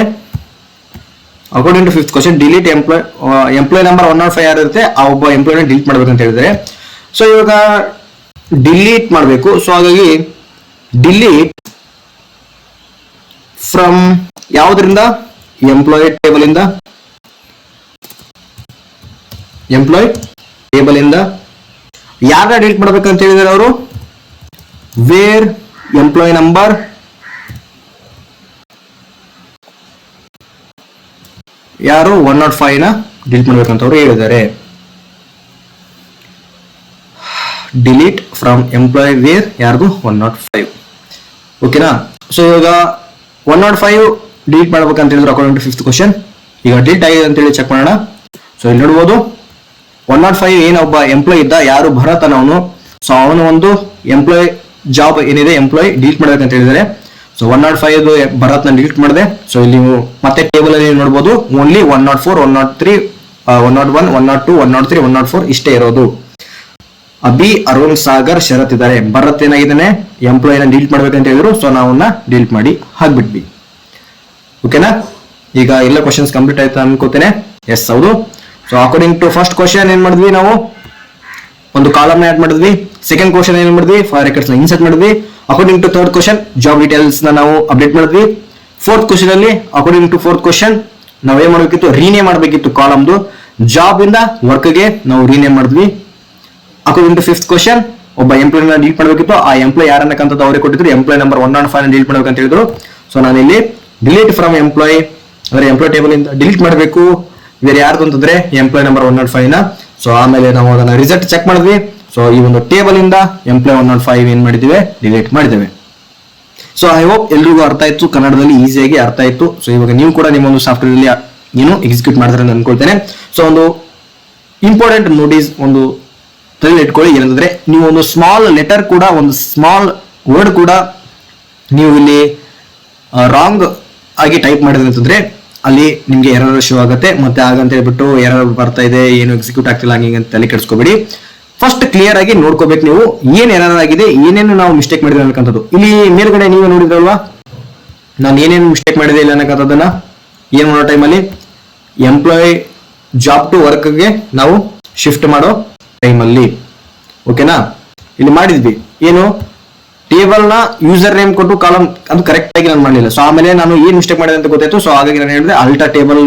according to fifth question delete employee number 105 ಯಾರು ಇರುತ್ತೆ ಆ ಒಬ್ಬ ಎಂಪ್ಲಾಯ್ನ ಡಿಲೀಟ್ ಮಾಡ್ಬೇಕಂತ ಹೇಳಿದ್ದಾರೆ. ಸೊ ಇವಾಗ ಡಿಲೀಟ್ ಮಾಡಬೇಕು. ಸೊ ಹಾಗಾಗಿ ಡಿಲೀಟ್ ಫ್ರಮ್ ಯಾವುದರಿಂದ, ಎಂಪ್ಲಾಯ್ ಟೇಬಲ್ ಇಂದ, ಎಂಪ್ಲಾಯ್ ಟೇಬಲ್ ಇಂದ ಯಾರನ್ನ ಡಿಲೀಟ್ ಮಾಡ್ಬೇಕಂತ ಹೇಳಿದ್ದಾರೆ ಅವರು, ವೇರ್ ಎಂಪ್ಲಾಯ್ ನಂಬರ್ ಯಾರು 105 ನ ಡಿಲೀಟ್ ಮಾಡ್ಬೇಕಂತ ಅವರು ಹೇಳಿದ್ದಾರೆ. ಡಿಲೀಟ್ ಫ್ರಮ್ ಎಂಪ್ಲಾಯ್ ವೇರ್ ಯಾರ್ದು 105. ಓಕೆನಾ? ಸೊ ಇವಾಗ 105 ಡಿಲೀಟ್ ಮಾಡ್ಬೇಕಂತ ಹೇಳಿದ್ರು ಅಕಾರ್ಡಿಂಗ್ ಟು ಫಿಫ್ತ್ ಕ್ವಶನ್. ಈಗ ಡಿಲೀಟ್ ಆಗಿದೆ ಅಂತ ಹೇಳಿ ಚೆಕ್ ಮಾಡೋಣ. ಸೊ ಇಲ್ಲಿ ನೋಡ್ಬೋದು 105 ಏನೊಬ್ಬ ಎಂಪ್ಲಾಯ್ ಇದ್ದ, ಯಾರು ಭರತ್ ಅವನು. ಸೊ ಅವನು ಒಂದು ಎಂಪ್ಲಾಯ್ ಜಾಬ್ ಏನಿದೆ ಎಂಪ್ಲಾಯ್ ಡಿಲೀಟ್ ಮಾಡ್ಬೇಕಂತ ಹೇಳಿದ್ದಾರೆ. ಸೊ 105 ಭರತ್ ನ ಡಿಲೀಟ್ ಮಾಡಿದೆ. ಸೊ ಇಲ್ಲಿ ನೀವು ಮತ್ತೆ ಟೇಬಲ್ ಅಲ್ಲಿ ನೋಡಬಹುದು ಓನ್ಲಿ 104, 103, 101, 102, 103, 104 ಇಷ್ಟೇ ಇರೋದು. ಅಭಿ, ಅರುಣ್, ಸಾಗರ್, ಶರತ್ ಇದ್ದಾರೆ. ಭರತ್ ಏನಾಗಿದ್ದಾನೆ, ಎಂಪ್ಲಾಯ್ನ ಡಿಲೀಟ್ ಮಾಡ್ಬೇಕಂತ ಹೇಳಿದ್ರು. ಸೊ ನಾವನ್ನ ಡಿಲೀಟ್ ಮಾಡಿ ಹಾಕ್ಬಿಟ್ವಿ. ಓಕೆನಾ? ಈಗ ಎಲ್ಲ ಕ್ವಶನ್ಸ್ ಕಂಪ್ಲೀಟ್ ಆಯ್ತಾ ಅನ್ಕೋತೇನೆ. ಎಸ್, ಹೌದು. So according to first question ಏನ್ ಮಾಡಿದ್ವಿ, ನಾವು ಒಂದು ಕಾಲಮ್ ನ ಆಡ್ ಮಾಡಿದ್ವಿ. ಸೆಕೆಂಡ್ ಕ್ವಶನ್ ಏನ್ ಮಾಡಿದ್ವಿ, ಫಾರ್ ರೆಕಾರ್ಡ್ಸ್ ನ ಇನ್ಸರ್ಟ್ ಮಾಡಿದ್ವಿ. According to third question job details ನ ನಾವು ಅಪ್ಡೇಟ್ ಮಾಡಿದ್ವಿ. ಫೋರ್ತ್ ಕ್ವಶನ್ ಅಲ್ಲಿ ಅಕಾರ್ಡಿಂಗ್ ಟು ಫೋರ್ತ್ ಕ್ವಶನ್ ನಾವ್ ಏನ್ ಮಾಡ್ಬೇಕಿತ್ತು, ರೀನೇಮ್ ಮಾಡ್ಬೇಕಿತ್ತು ಕಾಲಮ್ದು. ಜಾಬ್ ಇಂದ ವರ್ಕ್ಗೆ ನಾವು ರೀನೇಮ್ ಮಾಡಿದ್ವಿ. ಅಕಾರ್ಡಿಂಗ್ ಟು ಫಿಫ್ತ್ ಕ್ವಶನ್, ಒಬ್ಬ ಎಂಪ್ಲಾಯ್ನ ಡಿಲೀಟ್ ಮಾಡಬೇಕಿತ್ತು, ಆ ಎಂಪ್ಲಾಯ್ ಯಾರನ್ನಕ್ಕಂಥದ್ದು ಅವರೇ ಕೊಟ್ಟಿದ್ರು, ಎಂಪ್ಲಾಯ್ ನಂಬರ್ 105 ಡಿಲೀಟ್ ಮಾಡ್ಬೇಕಂತ ಹೇಳಿದ್ರು. ಸೊ ನಾನು ಇಲ್ಲಿ ಡಿಲೀಟ್ ಫ್ರಮ್ ಎಂಪ್ಲಾಯ್ ಅಂದ್ರೆ ಎಂಪ್ಲಾಯ್ ಟೇಬಲ್ ಇಂದ ಡಿಲೀಟ್ ಮಾಡಬೇಕು. ಬೇರೆ ಯಾರ್ದು ಅಂತಂದ್ರೆ ಎಂಪ್ಲಾಯ್ ನಂಬರ್ 105 ನ. ಸೊ ಆಮೇಲೆ ನಾವು ಅದನ್ನ ರಿಸಲ್ಟ್ ಚೆಕ್ ಮಾಡಿದ್ವಿ. ಸೊ ಈ ಒಂದು ಟೇಬಲ್ ಇಂದ ಎಂಪ್ಲಾಯ್ 105 ಏನ್ ಮಾಡಿದ್ದೇವೆ, ಡಿಲೀಟ್ ಮಾಡಿದ್ದೇವೆ. ಸೊ ಐ ಹೋಪ್ ಎಲ್ರಿಗೂ ಅರ್ಥ ಆಯ್ತು, ಕನ್ನಡದಲ್ಲಿ ಈಸಿಯಾಗಿ ಅರ್ಥ ಆಯ್ತು. ಸೊ ಇವಾಗ ನೀವು ಕೂಡ ನಿಮ್ಮ ಒಂದು ಸಾಫ್ಟ್ವೇರ್ ಅಲ್ಲಿ ಏನು ಎಕ್ಸಿಕ್ಯೂಟ್ ಮಾಡ್ತಾರೆ ಅಂತ ಅನ್ಕೊಳ್ತೇನೆ. ಸೊ ಒಂದು ಇಂಪಾರ್ಟೆಂಟ್ ನೋಟಿಸ್ ಒಂದು ತಲೆ ಇಟ್ಕೊಳ್ಳಿ, ಏನಂತಂದ್ರೆ ನೀವು ಒಂದು ಸ್ಮಾಲ್ ಲೆಟರ್ ಕೂಡ, ಒಂದು ಸ್ಮಾಲ್ ವರ್ಡ್ ಕೂಡ ನೀವು ಇಲ್ಲಿ ರಾಂಗ್ ಆಗಿ ಟೈಪ್ ಮಾಡಿದ್ರೆ ಅಂತಂದ್ರೆ ಅಲ್ಲಿ ನಿಮ್ಗೆ ಎರರ್ ಶೋ ಆಗುತ್ತೆ. ಮತ್ತೆ ಹಾಗಂತ ಹೇಳ್ಬಿಟ್ಟು ಎರರ್ ಬರ್ತಾ ಇದೆ, ಏನು ಎಕ್ಸಿಕ್ಯೂಟ್ ಆಗ್ತಿಲ್ಲ ಹಂಗೆ ಅಂತ ತಲೆ ಕೆಡಿಸ್ಕೋಬೇಡಿ. ಫಸ್ಟ್ ಕ್ಲಿಯರ್ ಆಗಿ ನೋಡ್ಕೋಬೇಕು ನೀವು ಏನ್ ಎರರ್ ಆಗಿದೆ, ಏನೇನು ನಾವು ಮಿಸ್ಟೇಕ್ ಮಾಡಿದ್ರೆ ಅನ್ನಕ್ಕಂಥದ್ದು. ಇಲ್ಲಿ ಮೇಲ್ಗಡೆ ನೀವೇ ನೋಡಿದ್ರಲ್ವಾ ನಾನು ಏನೇನು ಮಿಸ್ಟೇಕ್ ಮಾಡಿದೆ ಇಲ್ಲ ಅನ್ನಕ್ಕಂಥದ್ದನ್ನ. ಏನ್ ಮಾಡೋ ಟೈಮಲ್ಲಿ ಎಂಪ್ಲಾಯ್ ಜಾಬ್ ಟು ವರ್ಕ್ಗೆ ನಾವು ಶಿಫ್ಟ್ ಮಾಡೋ ಟೈಮಲ್ಲಿ, ಓಕೆನಾ, ಇಲ್ಲಿ ಮಾಡಿದ್ವಿ ಏನು, ಟೇಬಲ್ ನ ಯೂಸರ್ ನೇಮ್ ಕೊಟ್ಟು ಕಾಲಮ್ ಅದು ಕರೆಕ್ಟ್ ಆಗಿ ನಾನು ಮಾಡಲಿಲ್ಲ. ಸೊ ಆಮೇಲೆ ನಾನು ಏನ್ ಮಿಸ್ಟೇಕ್ ಮಾಡಿದೆ ಅಂತ ಗೊತ್ತಾಯ್ತು. ಸೊ ಹಾಗಾಗಿ ನಾನು ಹೇಳಿದೆ ಅಲ್ಟಾ ಟೇಬಲ್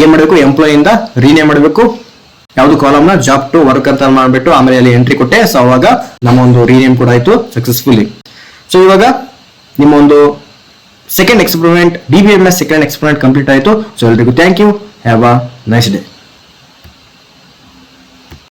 ಏನ್ ಮಾಡಬೇಕು, ಎಂಪ್ಲಾಯ್ ಇಂದ ರೀನೇಮ್ ಮಾಡಬೇಕು, ಯಾವ್ದು ಕಾಲಮ್ ನ ಜಾಬ್ ಟು ವರ್ಕ್ ಅಂತ ಮಾಡ್ಬಿಟ್ಟು ಆಮೇಲೆ ಅಲ್ಲಿ ಎಂಟ್ರಿ ಕೊಟ್ಟೆ. ಸೊ ಅವಾಗ ನಮ್ಮ ಒಂದು ರೀನೇಮ್ ಕೂಡ ಆಯ್ತು ಸಕ್ಸಸ್ಫುಲಿ. ಸೊ ಇವಾಗ ನಿಮ್ಮ ಒಂದು second experiment, DBMS second experiment complete ಆಯ್ತು. ಸೊ ಎಲ್ರಿಗೂ thank you, have a nice day.